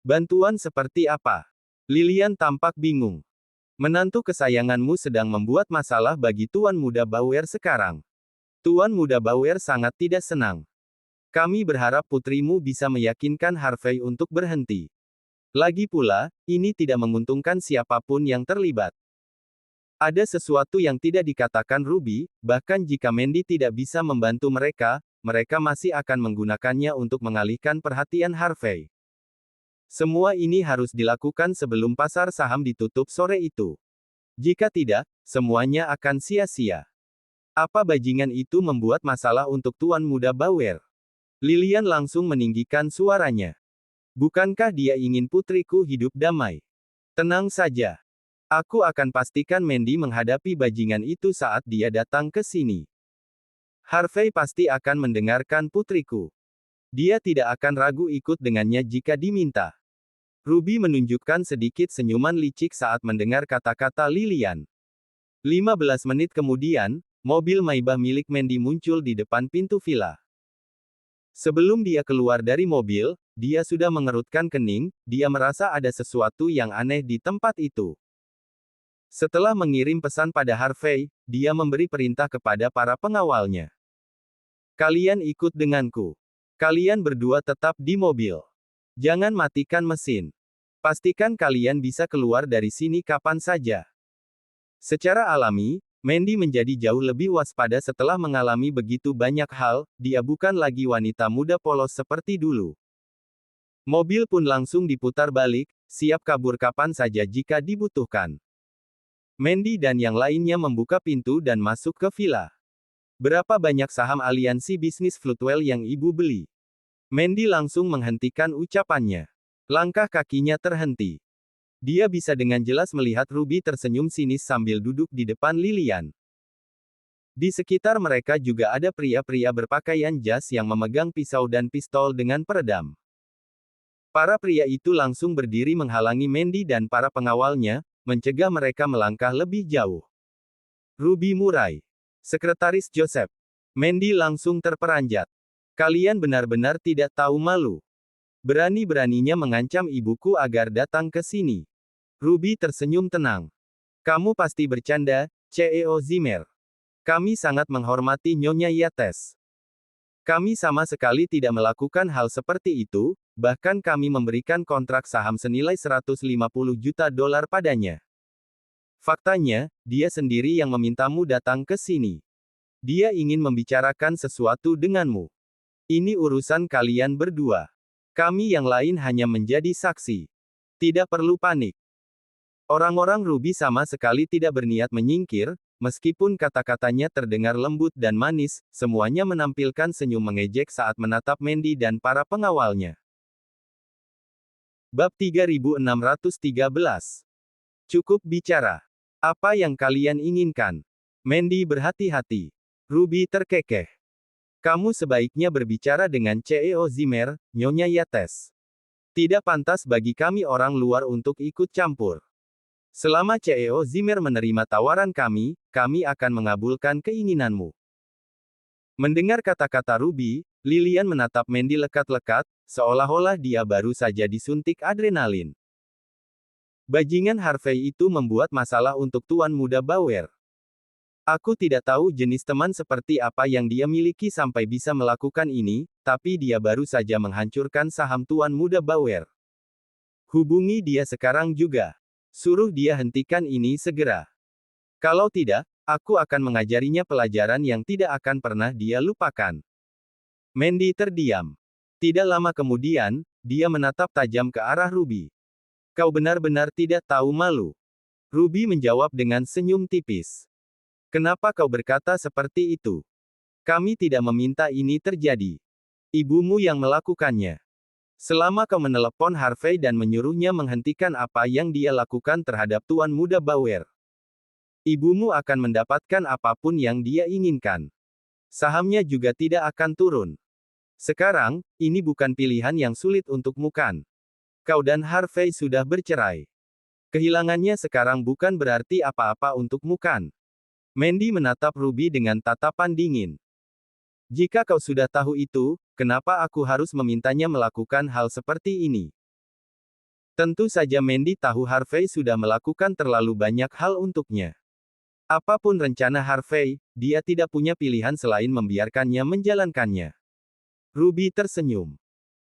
Bantuan seperti apa? Lilian tampak bingung. Menantu kesayanganmu sedang membuat masalah bagi Tuan Muda Bauer sekarang. Tuan Muda Bauer sangat tidak senang. Kami berharap putrimu bisa meyakinkan Harvey untuk berhenti. Lagi pula, ini tidak menguntungkan siapapun yang terlibat. Ada sesuatu yang tidak dikatakan Ruby, bahkan jika Mandy tidak bisa membantu mereka, mereka masih akan menggunakannya untuk mengalihkan perhatian Harvey. Semua ini harus dilakukan sebelum pasar saham ditutup sore itu. Jika tidak, semuanya akan sia-sia. Apa bajingan itu membuat masalah untuk Tuan Muda Bauer? Lilian langsung meninggikan suaranya. Bukankah dia ingin putriku hidup damai? Tenang saja. Aku akan pastikan Mandy menghadapi bajingan itu saat dia datang ke sini. Harvey pasti akan mendengarkan putriku. Dia tidak akan ragu ikut dengannya jika diminta. Ruby menunjukkan sedikit senyuman licik saat mendengar kata-kata Lilian. 15 menit kemudian, mobil Maybach milik Mandy muncul di depan pintu villa. Sebelum dia keluar dari mobil, dia sudah mengerutkan kening, dia merasa ada sesuatu yang aneh di tempat itu. Setelah mengirim pesan pada Harvey, dia memberi perintah kepada para pengawalnya. Kalian ikut denganku. Kalian berdua tetap di mobil. Jangan matikan mesin. Pastikan kalian bisa keluar dari sini kapan saja. Secara alami, Mandy menjadi jauh lebih waspada setelah mengalami begitu banyak hal, dia bukan lagi wanita muda polos seperti dulu. Mobil pun langsung diputar balik, siap kabur kapan saja jika dibutuhkan. Mandy dan yang lainnya membuka pintu dan masuk ke villa. Berapa banyak saham aliansi bisnis Floodwell yang ibu beli? Mandy langsung menghentikan ucapannya. Langkah kakinya terhenti. Dia bisa dengan jelas melihat Ruby tersenyum sinis sambil duduk di depan Lilian. Di sekitar mereka juga ada pria-pria berpakaian jas yang memegang pisau dan pistol dengan peredam. Para pria itu langsung berdiri menghalangi Mandy dan para pengawalnya, mencegah mereka melangkah lebih jauh. Ruby Murai. Sekretaris Joseph. Mandy langsung terperanjat. Kalian benar-benar tidak tahu malu. Berani-beraninya mengancam ibuku agar datang ke sini. Ruby tersenyum tenang. Kamu pasti bercanda, CEO Zimmer. Kami sangat menghormati Nyonya Yates. Kami sama sekali tidak melakukan hal seperti itu, bahkan kami memberikan kontrak saham senilai 150 juta dolar padanya. Faktanya, dia sendiri yang memintamu datang ke sini. Dia ingin membicarakan sesuatu denganmu. Ini urusan kalian berdua. Kami yang lain hanya menjadi saksi. Tidak perlu panik. Orang-orang Ruby sama sekali tidak berniat menyingkir, meskipun kata-katanya terdengar lembut dan manis, semuanya menampilkan senyum mengejek saat menatap Mandy dan para pengawalnya. Bab 3613. Cukup bicara. Apa yang kalian inginkan? Mandy berhati-hati. Ruby terkekeh. Kamu sebaiknya berbicara dengan CEO Zimmer, Nyonya Yates. Tidak pantas bagi kami orang luar untuk ikut campur. Selama CEO Zimmer menerima tawaran kami akan mengabulkan keinginanmu. Mendengar kata-kata Ruby, Lilian menatap Mandy lekat-lekat, seolah-olah dia baru saja disuntik adrenalin. Bajingan Harvey itu membuat masalah untuk Tuan Muda Bauer. Aku tidak tahu jenis teman seperti apa yang dia miliki sampai bisa melakukan ini, tapi dia baru saja menghancurkan saham Tuan Muda Bauer. Hubungi dia sekarang juga. Suruh dia hentikan ini segera. Kalau tidak, aku akan mengajarinya pelajaran yang tidak akan pernah dia lupakan. Mandy terdiam. Tidak lama kemudian, dia menatap tajam ke arah Ruby. Kau benar-benar tidak tahu malu. Ruby menjawab dengan senyum tipis. Kenapa kau berkata seperti itu? Kami tidak meminta ini terjadi. Ibumu yang melakukannya. Selama kau menelepon Harvey dan menyuruhnya menghentikan apa yang dia lakukan terhadap Tuan Muda Bauer, ibumu akan mendapatkan apapun yang dia inginkan. Sahamnya juga tidak akan turun. Sekarang, ini bukan pilihan yang sulit untukmu kan? Kau dan Harvey sudah bercerai. Kehilangannya sekarang bukan berarti apa-apa untukmu kan? Mandy menatap Ruby dengan tatapan dingin. Jika kau sudah tahu itu, kenapa aku harus memintanya melakukan hal seperti ini? Tentu saja Mandy tahu Harvey sudah melakukan terlalu banyak hal untuknya. Apapun rencana Harvey, dia tidak punya pilihan selain membiarkannya menjalankannya. Ruby tersenyum.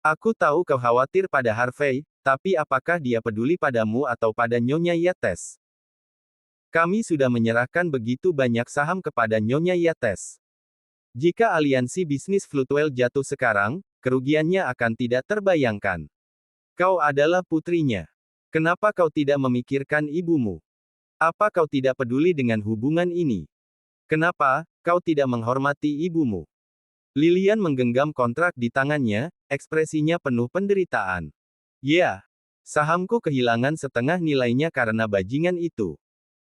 Aku tahu kau khawatir pada Harvey, tapi apakah dia peduli padamu atau pada Nyonya Yates? Kami sudah menyerahkan begitu banyak saham kepada Nyonya Yates. Jika aliansi bisnis Floodwell jatuh sekarang, kerugiannya akan tidak terbayangkan. Kau adalah putrinya. Kenapa kau tidak memikirkan ibumu? Apa kau tidak peduli dengan hubungan ini? Kenapa kau tidak menghormati ibumu? Lilian menggenggam kontrak di tangannya, ekspresinya penuh penderitaan. Ya, sahamku kehilangan setengah nilainya karena bajingan itu.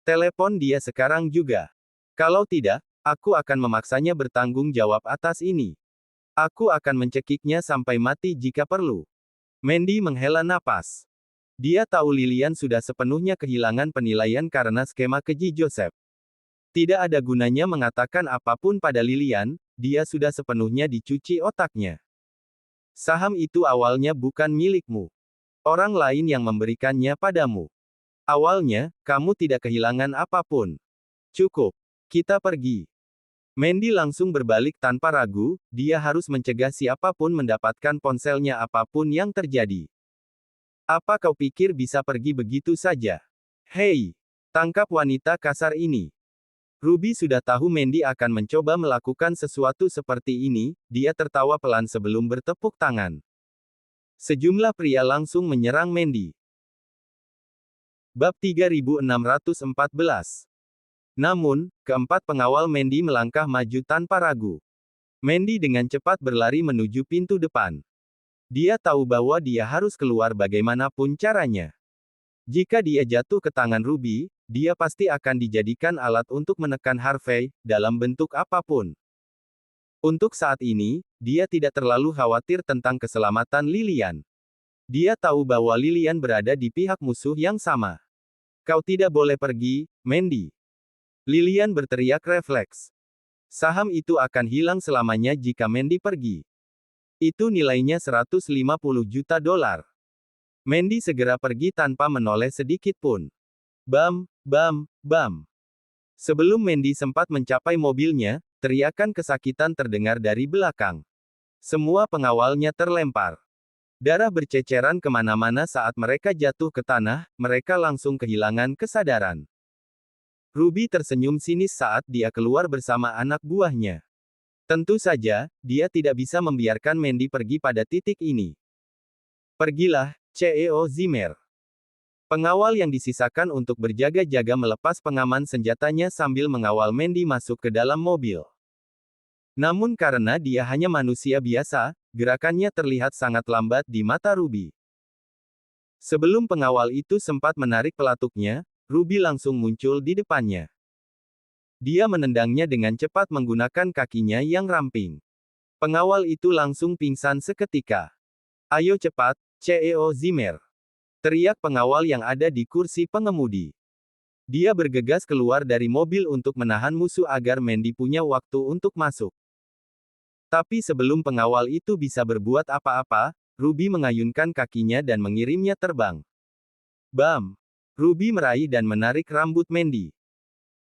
Telepon dia sekarang juga. Kalau tidak, aku akan memaksanya bertanggung jawab atas ini. Aku akan mencekiknya sampai mati jika perlu. Mandy menghela napas. Dia tahu Lilian sudah sepenuhnya kehilangan penilaian karena skema keji Joseph. Tidak ada gunanya mengatakan apapun pada Lilian, dia sudah sepenuhnya dicuci otaknya. Saham itu awalnya bukan milikmu. Orang lain yang memberikannya padamu. Awalnya, kamu tidak kehilangan apapun. Cukup. Kita pergi. Mandy langsung berbalik tanpa ragu, dia harus mencegah siapapun mendapatkan ponselnya apapun yang terjadi. Apa kau pikir bisa pergi begitu saja? Hei! Tangkap wanita kasar ini. Ruby sudah tahu Mandy akan mencoba melakukan sesuatu seperti ini, dia tertawa pelan sebelum bertepuk tangan. Sejumlah pria langsung menyerang Mandy. Bab 3614. Namun, keempat pengawal Mandy melangkah maju tanpa ragu. Mandy dengan cepat berlari menuju pintu depan. Dia tahu bahwa dia harus keluar bagaimanapun caranya. Jika dia jatuh ke tangan Ruby, dia pasti akan dijadikan alat untuk menekan Harvey, dalam bentuk apapun. Untuk saat ini, dia tidak terlalu khawatir tentang keselamatan Lilian. Dia tahu bahwa Lilian berada di pihak musuh yang sama. Kau tidak boleh pergi, Mandy. Lilian berteriak refleks. Saham itu akan hilang selamanya jika Mandy pergi. Itu nilainya 150 juta dolar. Mandy segera pergi tanpa menoleh sedikit pun. Bam, bam, bam. Sebelum Mandy sempat mencapai mobilnya, teriakan kesakitan terdengar dari belakang. Semua pengawalnya terlempar. Darah berceceran kemana-mana saat mereka jatuh ke tanah, mereka langsung kehilangan kesadaran. Ruby tersenyum sinis saat dia keluar bersama anak buahnya. Tentu saja, dia tidak bisa membiarkan Mandy pergi pada titik ini. Pergilah, CEO Zimmer. Pengawal yang disisakan untuk berjaga-jaga melepas pengaman senjatanya sambil mengawal Mandy masuk ke dalam mobil. Namun karena dia hanya manusia biasa, gerakannya terlihat sangat lambat di mata Ruby. Sebelum pengawal itu sempat menarik pelatuknya, Ruby langsung muncul di depannya. Dia menendangnya dengan cepat menggunakan kakinya yang ramping. Pengawal itu langsung pingsan seketika. Ayo cepat, CEO Zimmer. Teriak pengawal yang ada di kursi pengemudi. Dia bergegas keluar dari mobil untuk menahan musuh agar Mandy punya waktu untuk masuk. Tapi sebelum pengawal itu bisa berbuat apa-apa, Ruby mengayunkan kakinya dan mengirimnya terbang. Bam! Ruby meraih dan menarik rambut Mandy.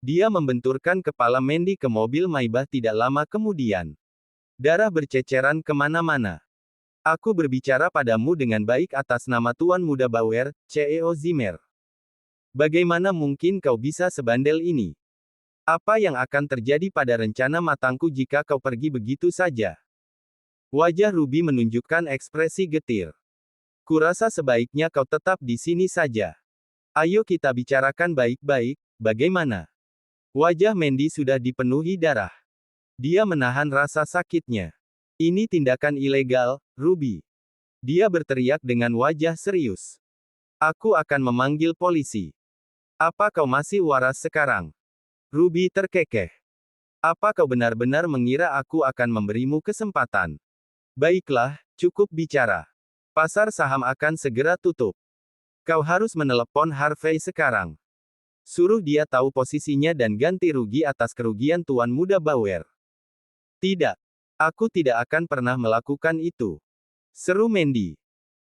Dia membenturkan kepala Mandy ke mobil Maybach tidak lama kemudian. Darah berceceran kemana-mana. Aku berbicara padamu dengan baik atas nama Tuan Muda Bauer, CEO Zimmer. Bagaimana mungkin kau bisa sebandel ini? Apa yang akan terjadi pada rencana matangku jika kau pergi begitu saja? Wajah Ruby menunjukkan ekspresi getir. Kurasa sebaiknya kau tetap di sini saja. Ayo kita bicarakan baik-baik, bagaimana? Wajah Mandy sudah dipenuhi darah. Dia menahan rasa sakitnya. Ini tindakan ilegal, Ruby. Dia berteriak dengan wajah serius. Aku akan memanggil polisi. Apa kau masih waras sekarang? Ruby terkekeh. Apa kau benar-benar mengira aku akan memberimu kesempatan? Baiklah, cukup bicara. Pasar saham akan segera tutup. Kau harus menelepon Harvey sekarang. Suruh dia tahu posisinya dan ganti rugi atas kerugian Tuan Muda Bauer. Tidak. Aku tidak akan pernah melakukan itu. Seru Mandy.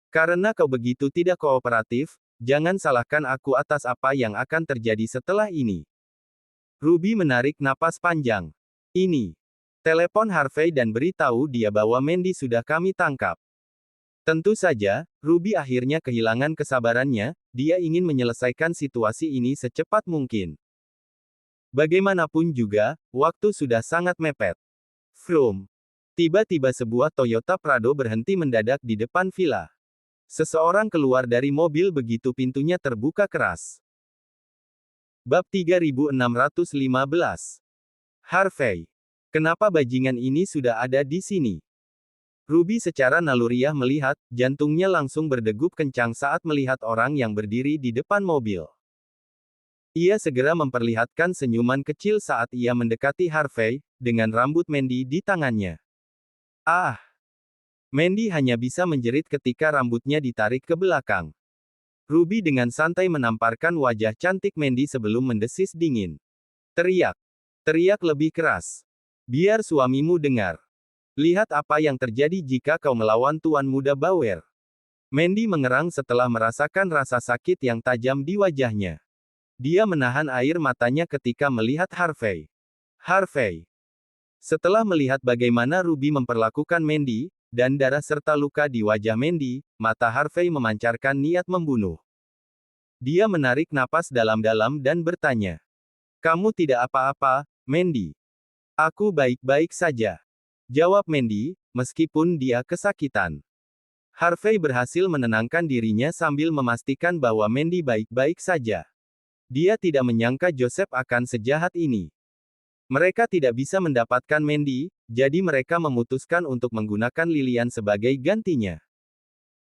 Karena kau begitu tidak kooperatif, jangan salahkan aku atas apa yang akan terjadi setelah ini. Ruby menarik napas panjang. Ini. Telepon Harvey dan beritahu dia bahwa Mandy sudah kami tangkap. Tentu saja, Ruby akhirnya kehilangan kesabarannya, dia ingin menyelesaikan situasi ini secepat mungkin. Bagaimanapun juga, waktu sudah sangat mepet. Vroom. Tiba-tiba sebuah Toyota Prado berhenti mendadak di depan villa. Seseorang keluar dari mobil begitu pintunya terbuka keras. Bab 3615. Harvey. Kenapa bajingan ini sudah ada di sini? Ruby secara naluriah melihat, jantungnya langsung berdegup kencang saat melihat orang yang berdiri di depan mobil. Ia segera memperlihatkan senyuman kecil saat ia mendekati Harvey, dengan rambut Mandy di tangannya. Ah! Mandy hanya bisa menjerit ketika rambutnya ditarik ke belakang. Ruby dengan santai menamparkan wajah cantik Mandy sebelum mendesis dingin. Teriak. Teriak lebih keras. Biar suamimu dengar. Lihat apa yang terjadi jika kau melawan Tuan Muda Bauer. Mandy mengerang setelah merasakan rasa sakit yang tajam di wajahnya. Dia menahan air matanya ketika melihat Harvey. Harvey. Setelah melihat bagaimana Ruby memperlakukan Mandy, dan darah serta luka di wajah Mandy, mata Harvey memancarkan niat membunuh. Dia menarik napas dalam-dalam dan bertanya. Kamu tidak apa-apa, Mandy. Aku baik-baik saja. Jawab Mandy, meskipun dia kesakitan. Harvey berhasil menenangkan dirinya sambil memastikan bahwa Mandy baik-baik saja. Dia tidak menyangka Joseph akan sejahat ini. Mereka tidak bisa mendapatkan Mandy, jadi mereka memutuskan untuk menggunakan Lilian sebagai gantinya.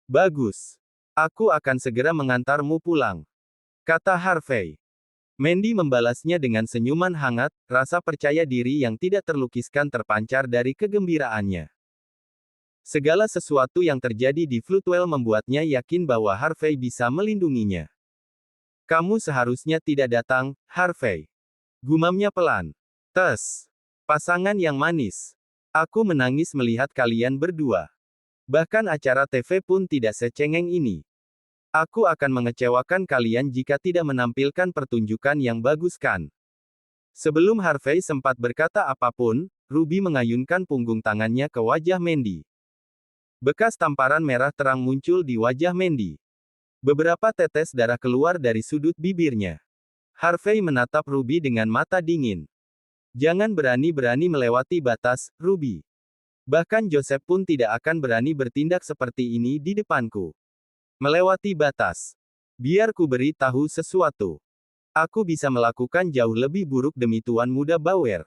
Bagus. Aku akan segera mengantarmu pulang. Kata Harvey. Mandy membalasnya dengan senyuman hangat, rasa percaya diri yang tidak terlukiskan terpancar dari kegembiraannya. Segala sesuatu yang terjadi di Floodwell membuatnya yakin bahwa Harvey bisa melindunginya. Kamu seharusnya tidak datang, Harvey. Gumamnya pelan. Tes. Pasangan yang manis. Aku menangis melihat kalian berdua. Bahkan acara TV pun tidak secengeng ini. Aku akan mengecewakan kalian jika tidak menampilkan pertunjukan yang bagus kan. Sebelum Harvey sempat berkata apapun, Ruby mengayunkan punggung tangannya ke wajah Mandy. Bekas tamparan merah terang muncul di wajah Mandy. Beberapa tetes darah keluar dari sudut bibirnya. Harvey menatap Ruby dengan mata dingin. Jangan berani-berani melewati batas, Ruby. Bahkan Joseph pun tidak akan berani bertindak seperti ini di depanku. Melewati batas. Biar ku beri tahu sesuatu. Aku bisa melakukan jauh lebih buruk demi Tuan Muda Bauer.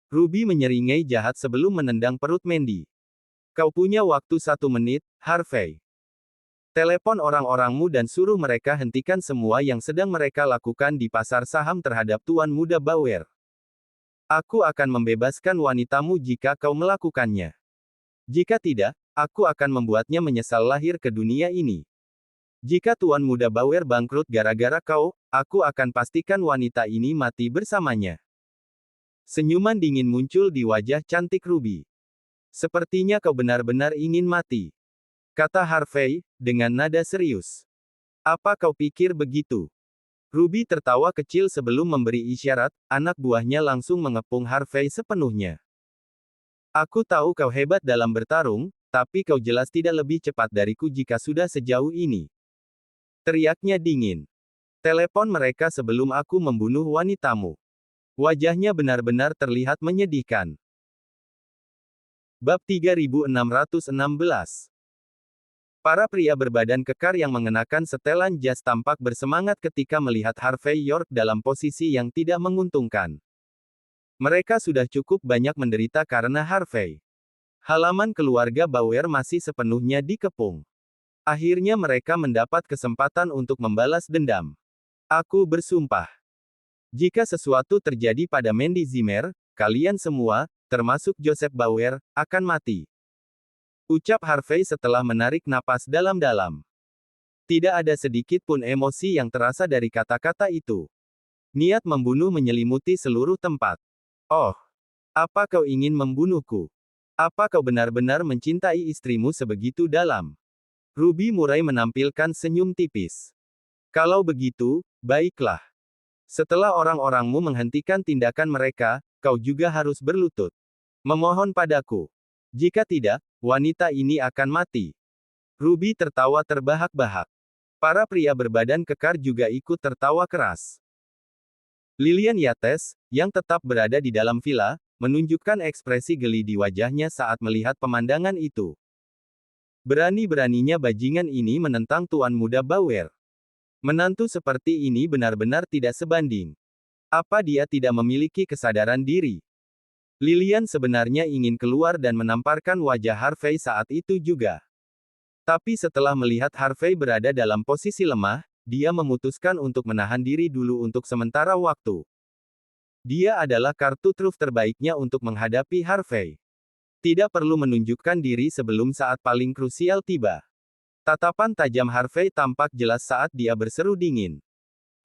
Ruby menyeringai jahat sebelum menendang perut Mandy. Kau punya waktu 1 menit, Harvey. Telepon orang-orangmu dan suruh mereka hentikan semua yang sedang mereka lakukan di pasar saham terhadap Tuan Muda Bauer. Aku akan membebaskan wanitamu jika kau melakukannya. Jika tidak, aku akan membuatnya menyesal lahir ke dunia ini. Jika Tuan Muda Bauer bangkrut gara-gara kau, aku akan pastikan wanita ini mati bersamanya. Senyuman dingin muncul di wajah cantik Ruby. Sepertinya kau benar-benar ingin mati, kata Harvey, dengan nada serius. Apa kau pikir begitu? Ruby tertawa kecil sebelum memberi isyarat, anak buahnya langsung mengepung Harvey sepenuhnya. Aku tahu kau hebat dalam bertarung, tapi kau jelas tidak lebih cepat dariku jika sudah sejauh ini. Teriaknya dingin. Telepon mereka sebelum aku membunuh wanitamu. Wajahnya benar-benar terlihat menyedihkan. Bab 3616. Para pria berbadan kekar yang mengenakan setelan jas tampak bersemangat ketika melihat Harvey York dalam posisi yang tidak menguntungkan. Mereka sudah cukup banyak menderita karena Harvey. Halaman keluarga Bauer masih sepenuhnya dikepung. Akhirnya mereka mendapat kesempatan untuk membalas dendam. Aku bersumpah. Jika sesuatu terjadi pada Mandy Zimmer, kalian semua, termasuk Joseph Bauer, akan mati. Ucap Harvey setelah menarik napas dalam-dalam. Tidak ada sedikit pun emosi yang terasa dari kata-kata itu. Niat membunuh menyelimuti seluruh tempat. Oh, apa kau ingin membunuhku? Apa kau benar-benar mencintai istrimu sebegitu dalam? Ruby Murray menampilkan senyum tipis. Kalau begitu, baiklah. Setelah orang-orangmu menghentikan tindakan mereka, kau juga harus berlutut. Memohon padaku. Jika tidak, wanita ini akan mati. Ruby tertawa terbahak-bahak. Para pria berbadan kekar juga ikut tertawa keras. Lillian Yates, yang tetap berada di dalam villa, menunjukkan ekspresi geli di wajahnya saat melihat pemandangan itu. Berani-beraninya bajingan ini menentang Tuan Muda Bauer. Menantu seperti ini benar-benar tidak sebanding. Apa dia tidak memiliki kesadaran diri? Lillian sebenarnya ingin keluar dan menamparkan wajah Harvey saat itu juga. Tapi setelah melihat Harvey berada dalam posisi lemah, dia memutuskan untuk menahan diri dulu untuk sementara waktu. Dia adalah kartu truf terbaiknya untuk menghadapi Harvey. Tidak perlu menunjukkan diri sebelum saat paling krusial tiba. Tatapan tajam Harvey tampak jelas saat dia berseru dingin.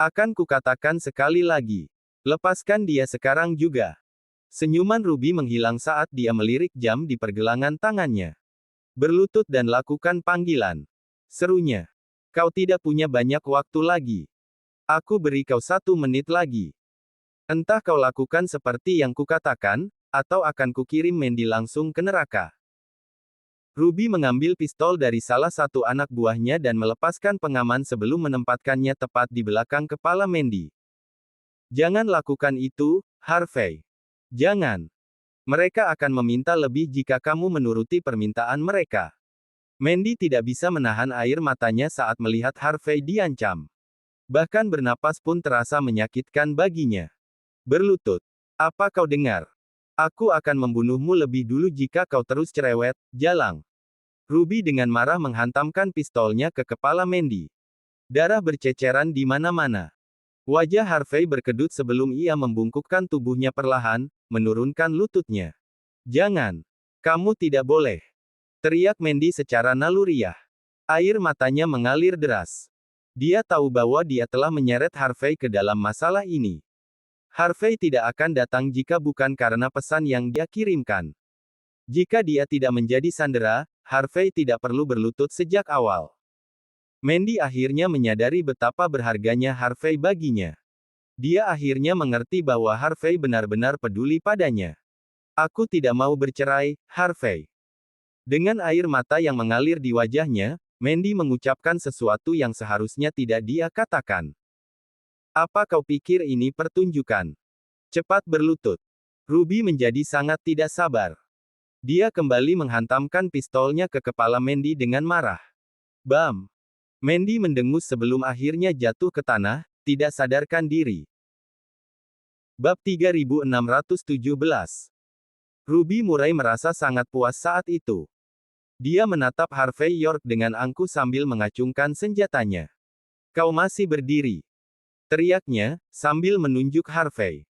Akan kukatakan sekali lagi. Lepaskan dia sekarang juga. Senyuman Ruby menghilang saat dia melirik jam di pergelangan tangannya. Berlutut dan lakukan panggilan. Serunya. Kau tidak punya banyak waktu lagi. Aku beri kau 1 menit lagi. Entah kau lakukan seperti yang kukatakan, atau akan kukirim Mandy langsung ke neraka. Ruby mengambil pistol dari salah satu anak buahnya dan melepaskan pengaman sebelum menempatkannya tepat di belakang kepala Mandy. Jangan lakukan itu, Harvey. Jangan. Mereka akan meminta lebih jika kamu menuruti permintaan mereka. Mandy tidak bisa menahan air matanya saat melihat Harvey diancam. Bahkan bernapas pun terasa menyakitkan baginya. Berlutut. Apa kau dengar? Aku akan membunuhmu lebih dulu jika kau terus cerewet, jalang. Ruby dengan marah menghantamkan pistolnya ke kepala Mandy. Darah berceceran di mana-mana. Wajah Harvey berkedut sebelum ia membungkukkan tubuhnya perlahan, menurunkan lututnya. Jangan. Kamu tidak boleh. Teriak Mandy secara naluriah. Air matanya mengalir deras. Dia tahu bahwa dia telah menyeret Harvey ke dalam masalah ini. Harvey tidak akan datang jika bukan karena pesan yang dia kirimkan. Jika dia tidak menjadi sandera, Harvey tidak perlu berlutut sejak awal. Mandy akhirnya menyadari betapa berharganya Harvey baginya. Dia akhirnya mengerti bahwa Harvey benar-benar peduli padanya. Aku tidak mau bercerai, Harvey. Dengan air mata yang mengalir di wajahnya, Mandy mengucapkan sesuatu yang seharusnya tidak dia katakan. Apa kau pikir ini pertunjukan? Cepat berlutut. Ruby menjadi sangat tidak sabar. Dia kembali menghantamkan pistolnya ke kepala Mandy dengan marah. Bam! Mandy mendengus sebelum akhirnya jatuh ke tanah, tidak sadarkan diri. Bab 3617. Ruby Murray merasa sangat puas saat itu. Dia menatap Harvey York dengan angkuh sambil mengacungkan senjatanya. Kau masih berdiri, teriaknya, sambil menunjuk Harvey.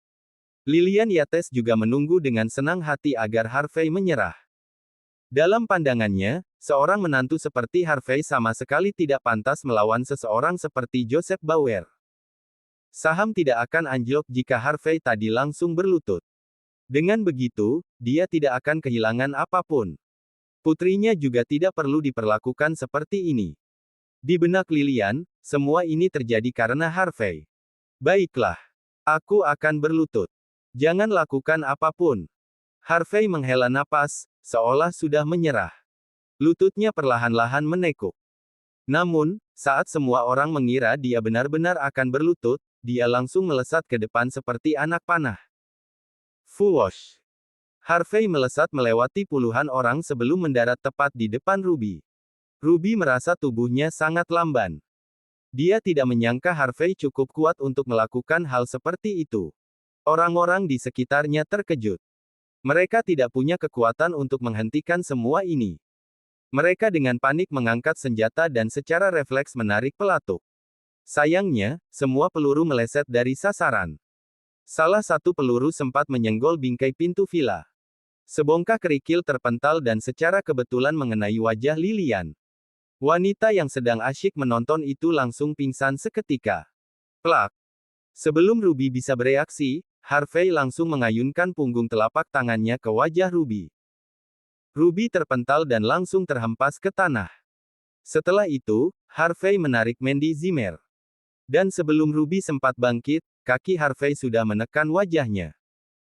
Lillian Yates juga menunggu dengan senang hati agar Harvey menyerah. Dalam pandangannya, seorang menantu seperti Harvey sama sekali tidak pantas melawan seseorang seperti Joseph Bauer. Saham tidak akan anjlok jika Harvey tadi langsung berlutut. Dengan begitu, dia tidak akan kehilangan apapun. Putrinya juga tidak perlu diperlakukan seperti ini. Di benak Lillian, semua ini terjadi karena Harvey. Baiklah. Aku akan berlutut. Jangan lakukan apapun. Harvey menghela napas, seolah sudah menyerah. Lututnya perlahan-lahan menekuk. Namun, saat semua orang mengira dia benar-benar akan berlutut, dia langsung melesat ke depan seperti anak panah. Fuwosh! Harvey melesat melewati puluhan orang sebelum mendarat tepat di depan Ruby. Ruby merasa tubuhnya sangat lamban. Dia tidak menyangka Harvey cukup kuat untuk melakukan hal seperti itu. Orang-orang di sekitarnya terkejut. Mereka tidak punya kekuatan untuk menghentikan semua ini. Mereka dengan panik mengangkat senjata dan secara refleks menarik pelatuk. Sayangnya, semua peluru meleset dari sasaran. Salah satu peluru sempat menyenggol bingkai pintu villa. Sebongkah kerikil terpental dan secara kebetulan mengenai wajah Lillian. Wanita yang sedang asyik menonton itu langsung pingsan seketika. Plak! Sebelum Ruby bisa bereaksi, Harvey langsung mengayunkan punggung telapak tangannya ke wajah Ruby. Ruby terpental dan langsung terhempas ke tanah. Setelah itu, Harvey menarik Mandy Zimmer. Dan sebelum Ruby sempat bangkit, kaki Harvey sudah menekan wajahnya.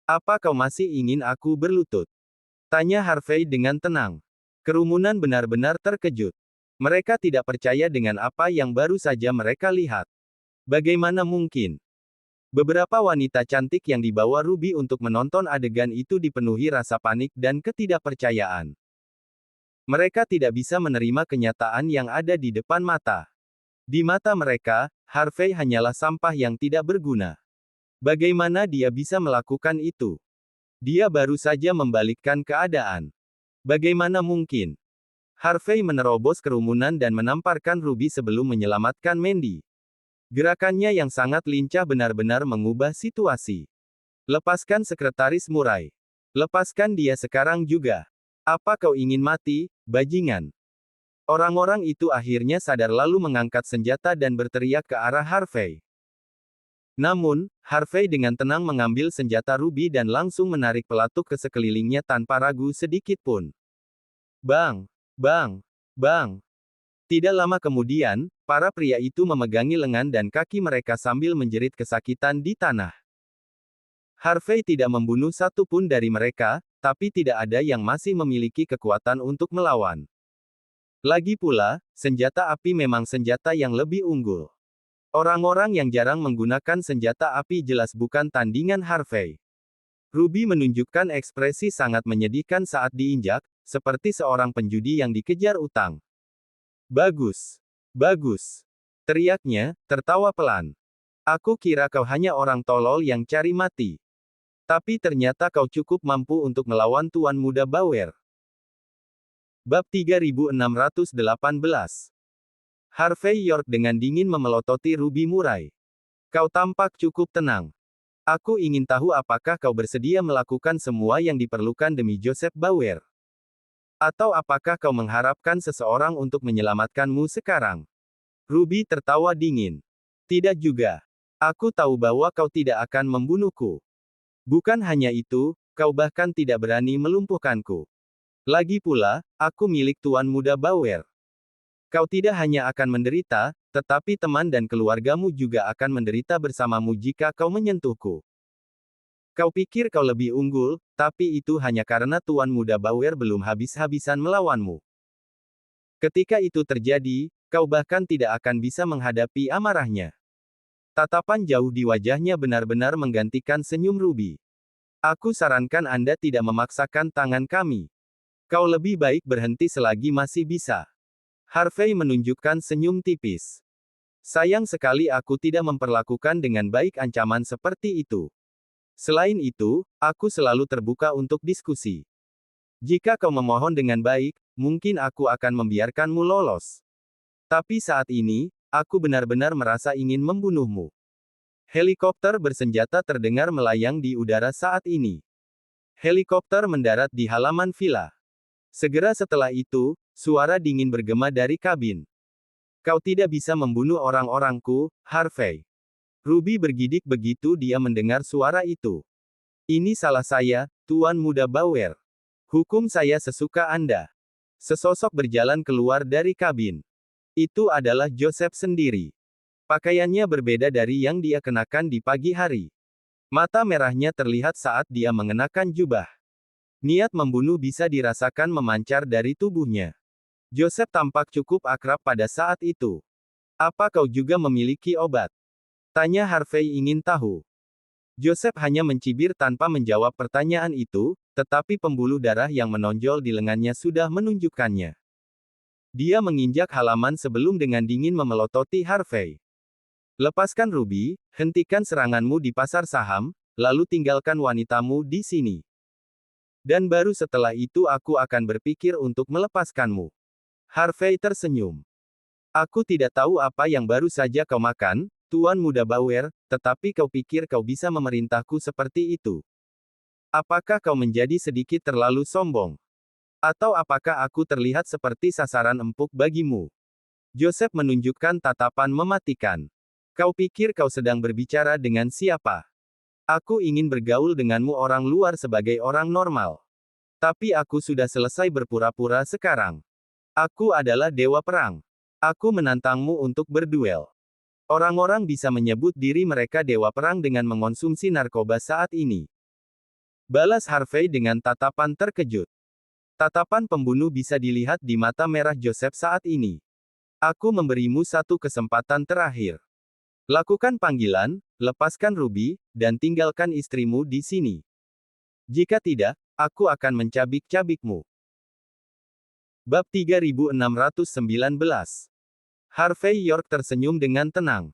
Apa kau masih ingin aku berlutut? Tanya Harvey dengan tenang. Kerumunan benar-benar terkejut. Mereka tidak percaya dengan apa yang baru saja mereka lihat. Bagaimana mungkin? Beberapa wanita cantik yang dibawa Ruby untuk menonton adegan itu dipenuhi rasa panik dan ketidakpercayaan. Mereka tidak bisa menerima kenyataan yang ada di depan mata. Di mata mereka, Harvey hanyalah sampah yang tidak berguna. Bagaimana dia bisa melakukan itu? Dia baru saja membalikkan keadaan. Bagaimana mungkin? Harvey menerobos kerumunan dan menamparkan Ruby sebelum menyelamatkan Mandy. Gerakannya yang sangat lincah benar-benar mengubah situasi. Lepaskan Sekretaris Murray. Lepaskan dia sekarang juga. Apa kau ingin mati, bajingan? Orang-orang itu akhirnya sadar lalu mengangkat senjata dan berteriak ke arah Harvey. Namun, Harvey dengan tenang mengambil senjata Ruby dan langsung menarik pelatuk ke sekelilingnya tanpa ragu sedikit pun. Bang! Bang! Bang! Tidak lama kemudian, para pria itu memegangi lengan dan kaki mereka sambil menjerit kesakitan di tanah. Harvey tidak membunuh satu pun dari mereka, tapi tidak ada yang masih memiliki kekuatan untuk melawan. Lagi pula, senjata api memang senjata yang lebih unggul. Orang-orang yang jarang menggunakan senjata api jelas bukan tandingan Harvey. Ruby menunjukkan ekspresi sangat menyedihkan saat diinjak, seperti seorang penjudi yang dikejar utang. Bagus. Bagus. Teriaknya, tertawa pelan. Aku kira kau hanya orang tolol yang cari mati. Tapi ternyata kau cukup mampu untuk melawan Tuan Muda Bauer. Bab 3618. Harvey York dengan dingin memelototi Ruby Murray. Kau tampak cukup tenang. Aku ingin tahu apakah kau bersedia melakukan semua yang diperlukan demi Joseph Bauer. Atau apakah kau mengharapkan seseorang untuk menyelamatkanmu sekarang? Ruby tertawa dingin. Tidak juga. Aku tahu bahwa kau tidak akan membunuhku. Bukan hanya itu, kau bahkan tidak berani melumpuhkanku. Lagi pula, aku milik Tuan Muda Bauer. Kau tidak hanya akan menderita, tetapi teman dan keluargamu juga akan menderita bersamamu jika kau menyentuhku. Kau pikir kau lebih unggul, tapi itu hanya karena Tuan Muda Bauer belum habis-habisan melawanmu. Ketika itu terjadi, kau bahkan tidak akan bisa menghadapi amarahnya. Tatapan jauh di wajahnya benar-benar menggantikan senyum Ruby. Aku sarankan Anda tidak memaksakan tangan kami. Kau lebih baik berhenti selagi masih bisa. Harvey menunjukkan senyum tipis. Sayang sekali aku tidak memperlakukan dengan baik ancaman seperti itu. Selain itu, aku selalu terbuka untuk diskusi. Jika kau memohon dengan baik, mungkin aku akan membiarkanmu lolos. Tapi saat ini, aku benar-benar merasa ingin membunuhmu. Helikopter bersenjata terdengar melayang di udara saat ini. Helikopter mendarat di halaman villa. Segera setelah itu, suara dingin bergema dari kabin. Kau tidak bisa membunuh orang-orangku, Harvey. Ruby bergidik begitu dia mendengar suara itu. Ini salah saya, Tuan Muda Bauer. Hukum saya sesuka Anda. Sesosok berjalan keluar dari kabin. Itu adalah Joseph sendiri. Pakaiannya berbeda dari yang dia kenakan di pagi hari. Mata merahnya terlihat saat dia mengenakan jubah. Niat membunuh bisa dirasakan memancar dari tubuhnya. Joseph tampak cukup akrab pada saat itu. Apa kau juga memiliki obat? Tanya Harvey ingin tahu. Joseph hanya mencibir tanpa menjawab pertanyaan itu, tetapi pembuluh darah yang menonjol di lengannya sudah menunjukkannya. Dia menginjak halaman sebelum dengan dingin memelototi Harvey. Lepaskan Ruby, hentikan seranganmu di pasar saham, lalu tinggalkan wanitamu di sini. Dan baru setelah itu aku akan berpikir untuk melepaskanmu. Harvey tersenyum. Aku tidak tahu apa yang baru saja kau makan, Tuan Muda Bauer, tetapi kau pikir kau bisa memerintahku seperti itu. Apakah kau menjadi sedikit terlalu sombong? Atau apakah aku terlihat seperti sasaran empuk bagimu? Joseph menunjukkan tatapan mematikan. Kau pikir kau sedang berbicara dengan siapa? Aku ingin bergaul denganmu orang luar sebagai orang normal. Tapi aku sudah selesai berpura-pura sekarang. Aku adalah dewa perang. Aku menantangmu untuk berduel. Orang-orang bisa menyebut diri mereka dewa perang dengan mengonsumsi narkoba saat ini. Balas Harvey dengan tatapan terkejut. Tatapan pembunuh bisa dilihat di mata merah Joseph saat ini. Aku memberimu satu kesempatan terakhir. Lakukan panggilan, lepaskan Ruby, dan tinggalkan istrimu di sini. Jika tidak, aku akan mencabik-cabikmu. Bab 3619. Harvey York tersenyum dengan tenang.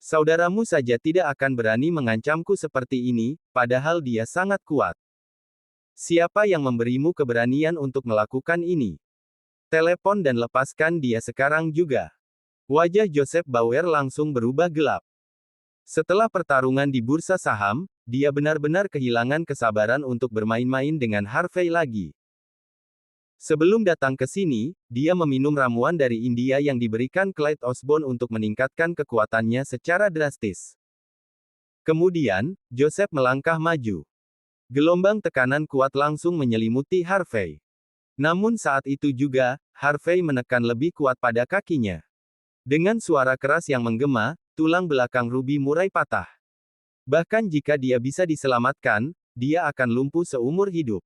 Saudaramu saja tidak akan berani mengancamku seperti ini, padahal dia sangat kuat. Siapa yang memberimu keberanian untuk melakukan ini? Telepon dan lepaskan dia sekarang juga. Wajah Joseph Bauer langsung berubah gelap. Setelah pertarungan di bursa saham, dia benar-benar kehilangan kesabaran untuk bermain-main dengan Harvey lagi. Sebelum datang ke sini, dia meminum ramuan dari India yang diberikan Clyde Osborne untuk meningkatkan kekuatannya secara drastis. Kemudian, Joseph melangkah maju. Gelombang tekanan kuat langsung menyelimuti Harvey. Namun saat itu juga, Harvey menekan lebih kuat pada kakinya. Dengan suara keras yang menggema, tulang belakang Ruby Murai patah. Bahkan jika dia bisa diselamatkan, dia akan lumpuh seumur hidup.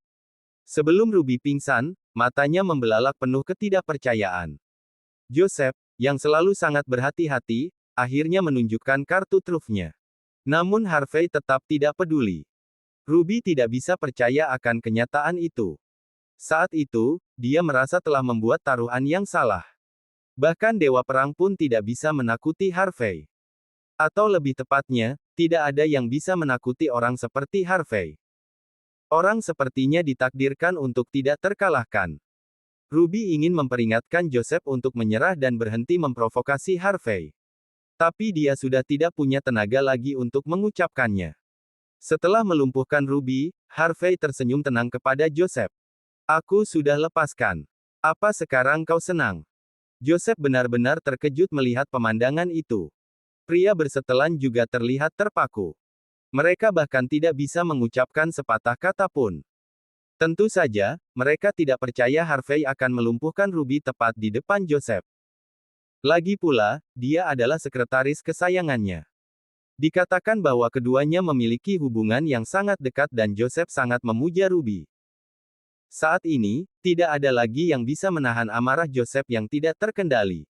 Sebelum Ruby pingsan, matanya membelalak penuh ketidakpercayaan. Joseph, yang selalu sangat berhati-hati, akhirnya menunjukkan kartu trufnya. Namun Harvey tetap tidak peduli. Ruby tidak bisa percaya akan kenyataan itu. Saat itu, dia merasa telah membuat taruhan yang salah. Bahkan Dewa Perang pun tidak bisa menakuti Harvey. Atau lebih tepatnya, tidak ada yang bisa menakuti orang seperti Harvey. Orang sepertinya ditakdirkan untuk tidak terkalahkan. Ruby ingin memperingatkan Joseph untuk menyerah dan berhenti memprovokasi Harvey. Tapi dia sudah tidak punya tenaga lagi untuk mengucapkannya. Setelah melumpuhkan Ruby, Harvey tersenyum tenang kepada Joseph. Aku sudah lepaskan. Apa sekarang kau senang? Joseph benar-benar terkejut melihat pemandangan itu. Pria bersetelan juga terlihat terpaku. Mereka bahkan tidak bisa mengucapkan sepatah kata pun. Tentu saja, mereka tidak percaya Harvey akan melumpuhkan Ruby tepat di depan Joseph. Lagi pula, dia adalah sekretaris kesayangannya. Dikatakan bahwa keduanya memiliki hubungan yang sangat dekat dan Joseph sangat memuja Ruby. Saat ini, tidak ada lagi yang bisa menahan amarah Joseph yang tidak terkendali.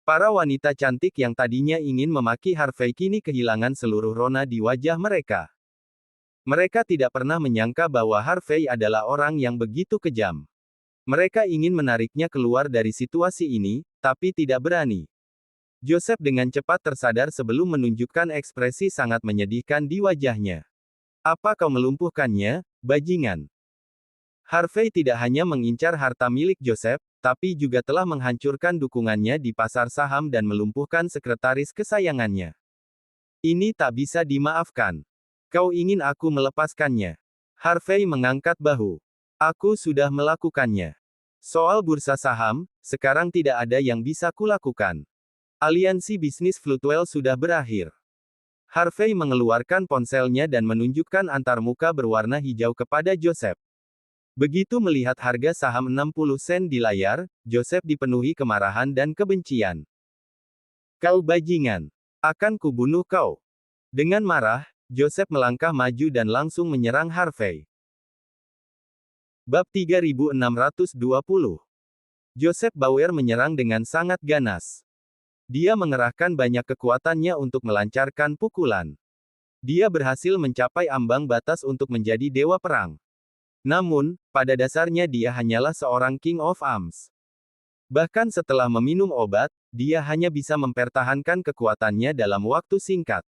Para wanita cantik yang tadinya ingin memaki Harvey kini kehilangan seluruh rona di wajah mereka. Mereka tidak pernah menyangka bahwa Harvey adalah orang yang begitu kejam. Mereka ingin menariknya keluar dari situasi ini, tapi tidak berani. Joseph dengan cepat tersadar sebelum menunjukkan ekspresi sangat menyedihkan di wajahnya. Apa kau melumpuhkannya, bajingan? Harvey tidak hanya mengincar harta milik Joseph, tapi juga telah menghancurkan dukungannya di pasar saham dan melumpuhkan sekretaris kesayangannya. Ini tak bisa dimaafkan. Kau ingin aku melepaskannya? Harvey mengangkat bahu. Aku sudah melakukannya. Soal bursa saham, sekarang tidak ada yang bisa kulakukan. Aliansi bisnis Floodwell sudah berakhir. Harvey mengeluarkan ponselnya dan menunjukkan antarmuka berwarna hijau kepada Joseph. Begitu melihat harga saham 60 sen di layar, Joseph dipenuhi kemarahan dan kebencian. Kau bajingan. Akan kubunuh kau. Dengan marah, Joseph melangkah maju dan langsung menyerang Harvey. Bab 3620. Joseph Bauer menyerang dengan sangat ganas. Dia mengerahkan banyak kekuatannya untuk melancarkan pukulan. Dia berhasil mencapai ambang batas untuk menjadi dewa perang. Namun, pada dasarnya dia hanyalah seorang King of Arms. Bahkan setelah meminum obat, dia hanya bisa mempertahankan kekuatannya dalam waktu singkat.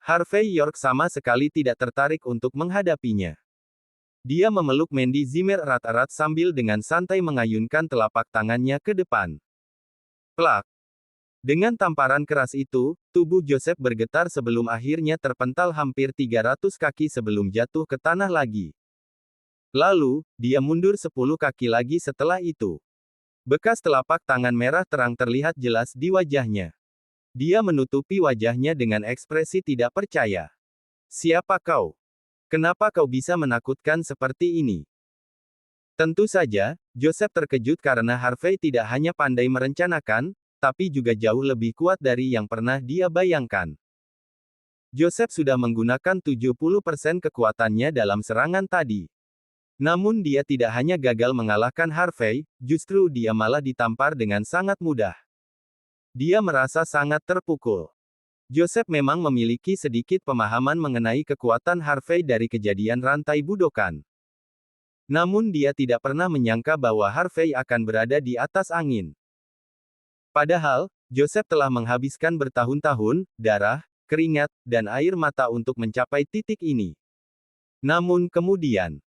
Harvey York sama sekali tidak tertarik untuk menghadapinya. Dia memeluk Mandy Zimmer erat-erat sambil dengan santai mengayunkan telapak tangannya ke depan. Plak! Dengan tamparan keras itu, tubuh Joseph bergetar sebelum akhirnya terpental hampir 300 kaki sebelum jatuh ke tanah lagi. Lalu, dia mundur 10 kaki lagi setelah itu. Bekas telapak tangan merah terang terlihat jelas di wajahnya. Dia menutupi wajahnya dengan ekspresi tidak percaya. Siapa kau? Kenapa kau bisa menakutkan seperti ini? Tentu saja, Joseph terkejut karena Harvey tidak hanya pandai merencanakan, tapi juga jauh lebih kuat dari yang pernah dia bayangkan. Joseph sudah menggunakan 70% kekuatannya dalam serangan tadi. Namun dia tidak hanya gagal mengalahkan Harvey, justru dia malah ditampar dengan sangat mudah. Dia merasa sangat terpukul. Joseph memang memiliki sedikit pemahaman mengenai kekuatan Harvey dari kejadian rantai budokan. Namun dia tidak pernah menyangka bahwa Harvey akan berada di atas angin. Padahal, Joseph telah menghabiskan bertahun-tahun, darah, keringat, dan air mata untuk mencapai titik ini. Namun kemudian,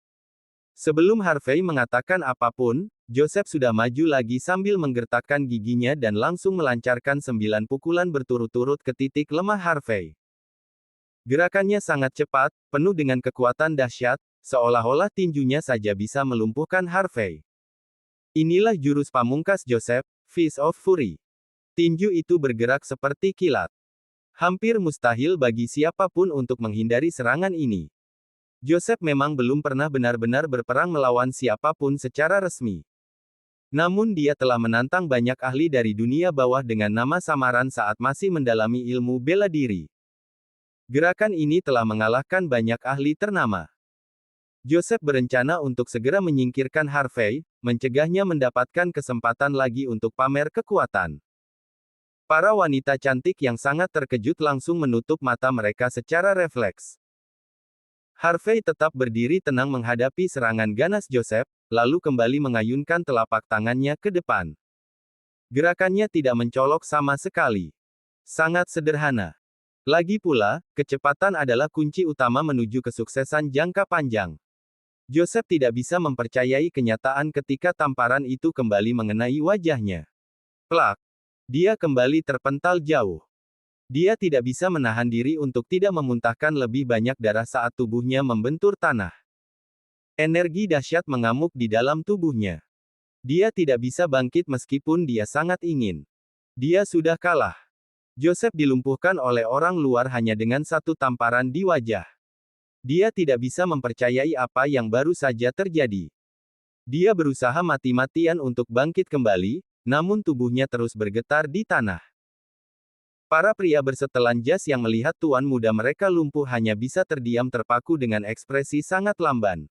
sebelum Harvey mengatakan apapun, Joseph sudah maju lagi sambil menggertakkan giginya dan langsung melancarkan 9 pukulan berturut-turut ke titik lemah Harvey. Gerakannya sangat cepat, penuh dengan kekuatan dahsyat, seolah-olah tinjunya saja bisa melumpuhkan Harvey. Inilah jurus pamungkas Joseph, Fist of Fury. Tinju itu bergerak seperti kilat. Hampir mustahil bagi siapapun untuk menghindari serangan ini. Joseph memang belum pernah benar-benar berperang melawan siapapun secara resmi. Namun dia telah menantang banyak ahli dari dunia bawah dengan nama samaran saat masih mendalami ilmu bela diri. Gerakan ini telah mengalahkan banyak ahli ternama. Joseph berencana untuk segera menyingkirkan Harvey, mencegahnya mendapatkan kesempatan lagi untuk pamer kekuatan. Para wanita cantik yang sangat terkejut langsung menutup mata mereka secara refleks. Harvey tetap berdiri tenang menghadapi serangan ganas Joseph, lalu kembali mengayunkan telapak tangannya ke depan. Gerakannya tidak mencolok sama sekali. Sangat sederhana. Lagi pula, kecepatan adalah kunci utama menuju kesuksesan jangka panjang. Joseph tidak bisa mempercayai kenyataan ketika tamparan itu kembali mengenai wajahnya. Plak! Dia kembali terpental jauh. Dia tidak bisa menahan diri untuk tidak memuntahkan lebih banyak darah saat tubuhnya membentur tanah. Energi dahsyat mengamuk di dalam tubuhnya. Dia tidak bisa bangkit meskipun dia sangat ingin. Dia sudah kalah. Joseph dilumpuhkan oleh orang luar hanya dengan satu tamparan di wajah. Dia tidak bisa mempercayai apa yang baru saja terjadi. Dia berusaha mati-matian untuk bangkit kembali, namun tubuhnya terus bergetar di tanah. Para pria bersetelan jas yang melihat tuan muda mereka lumpuh hanya bisa terdiam terpaku dengan ekspresi sangat lamban.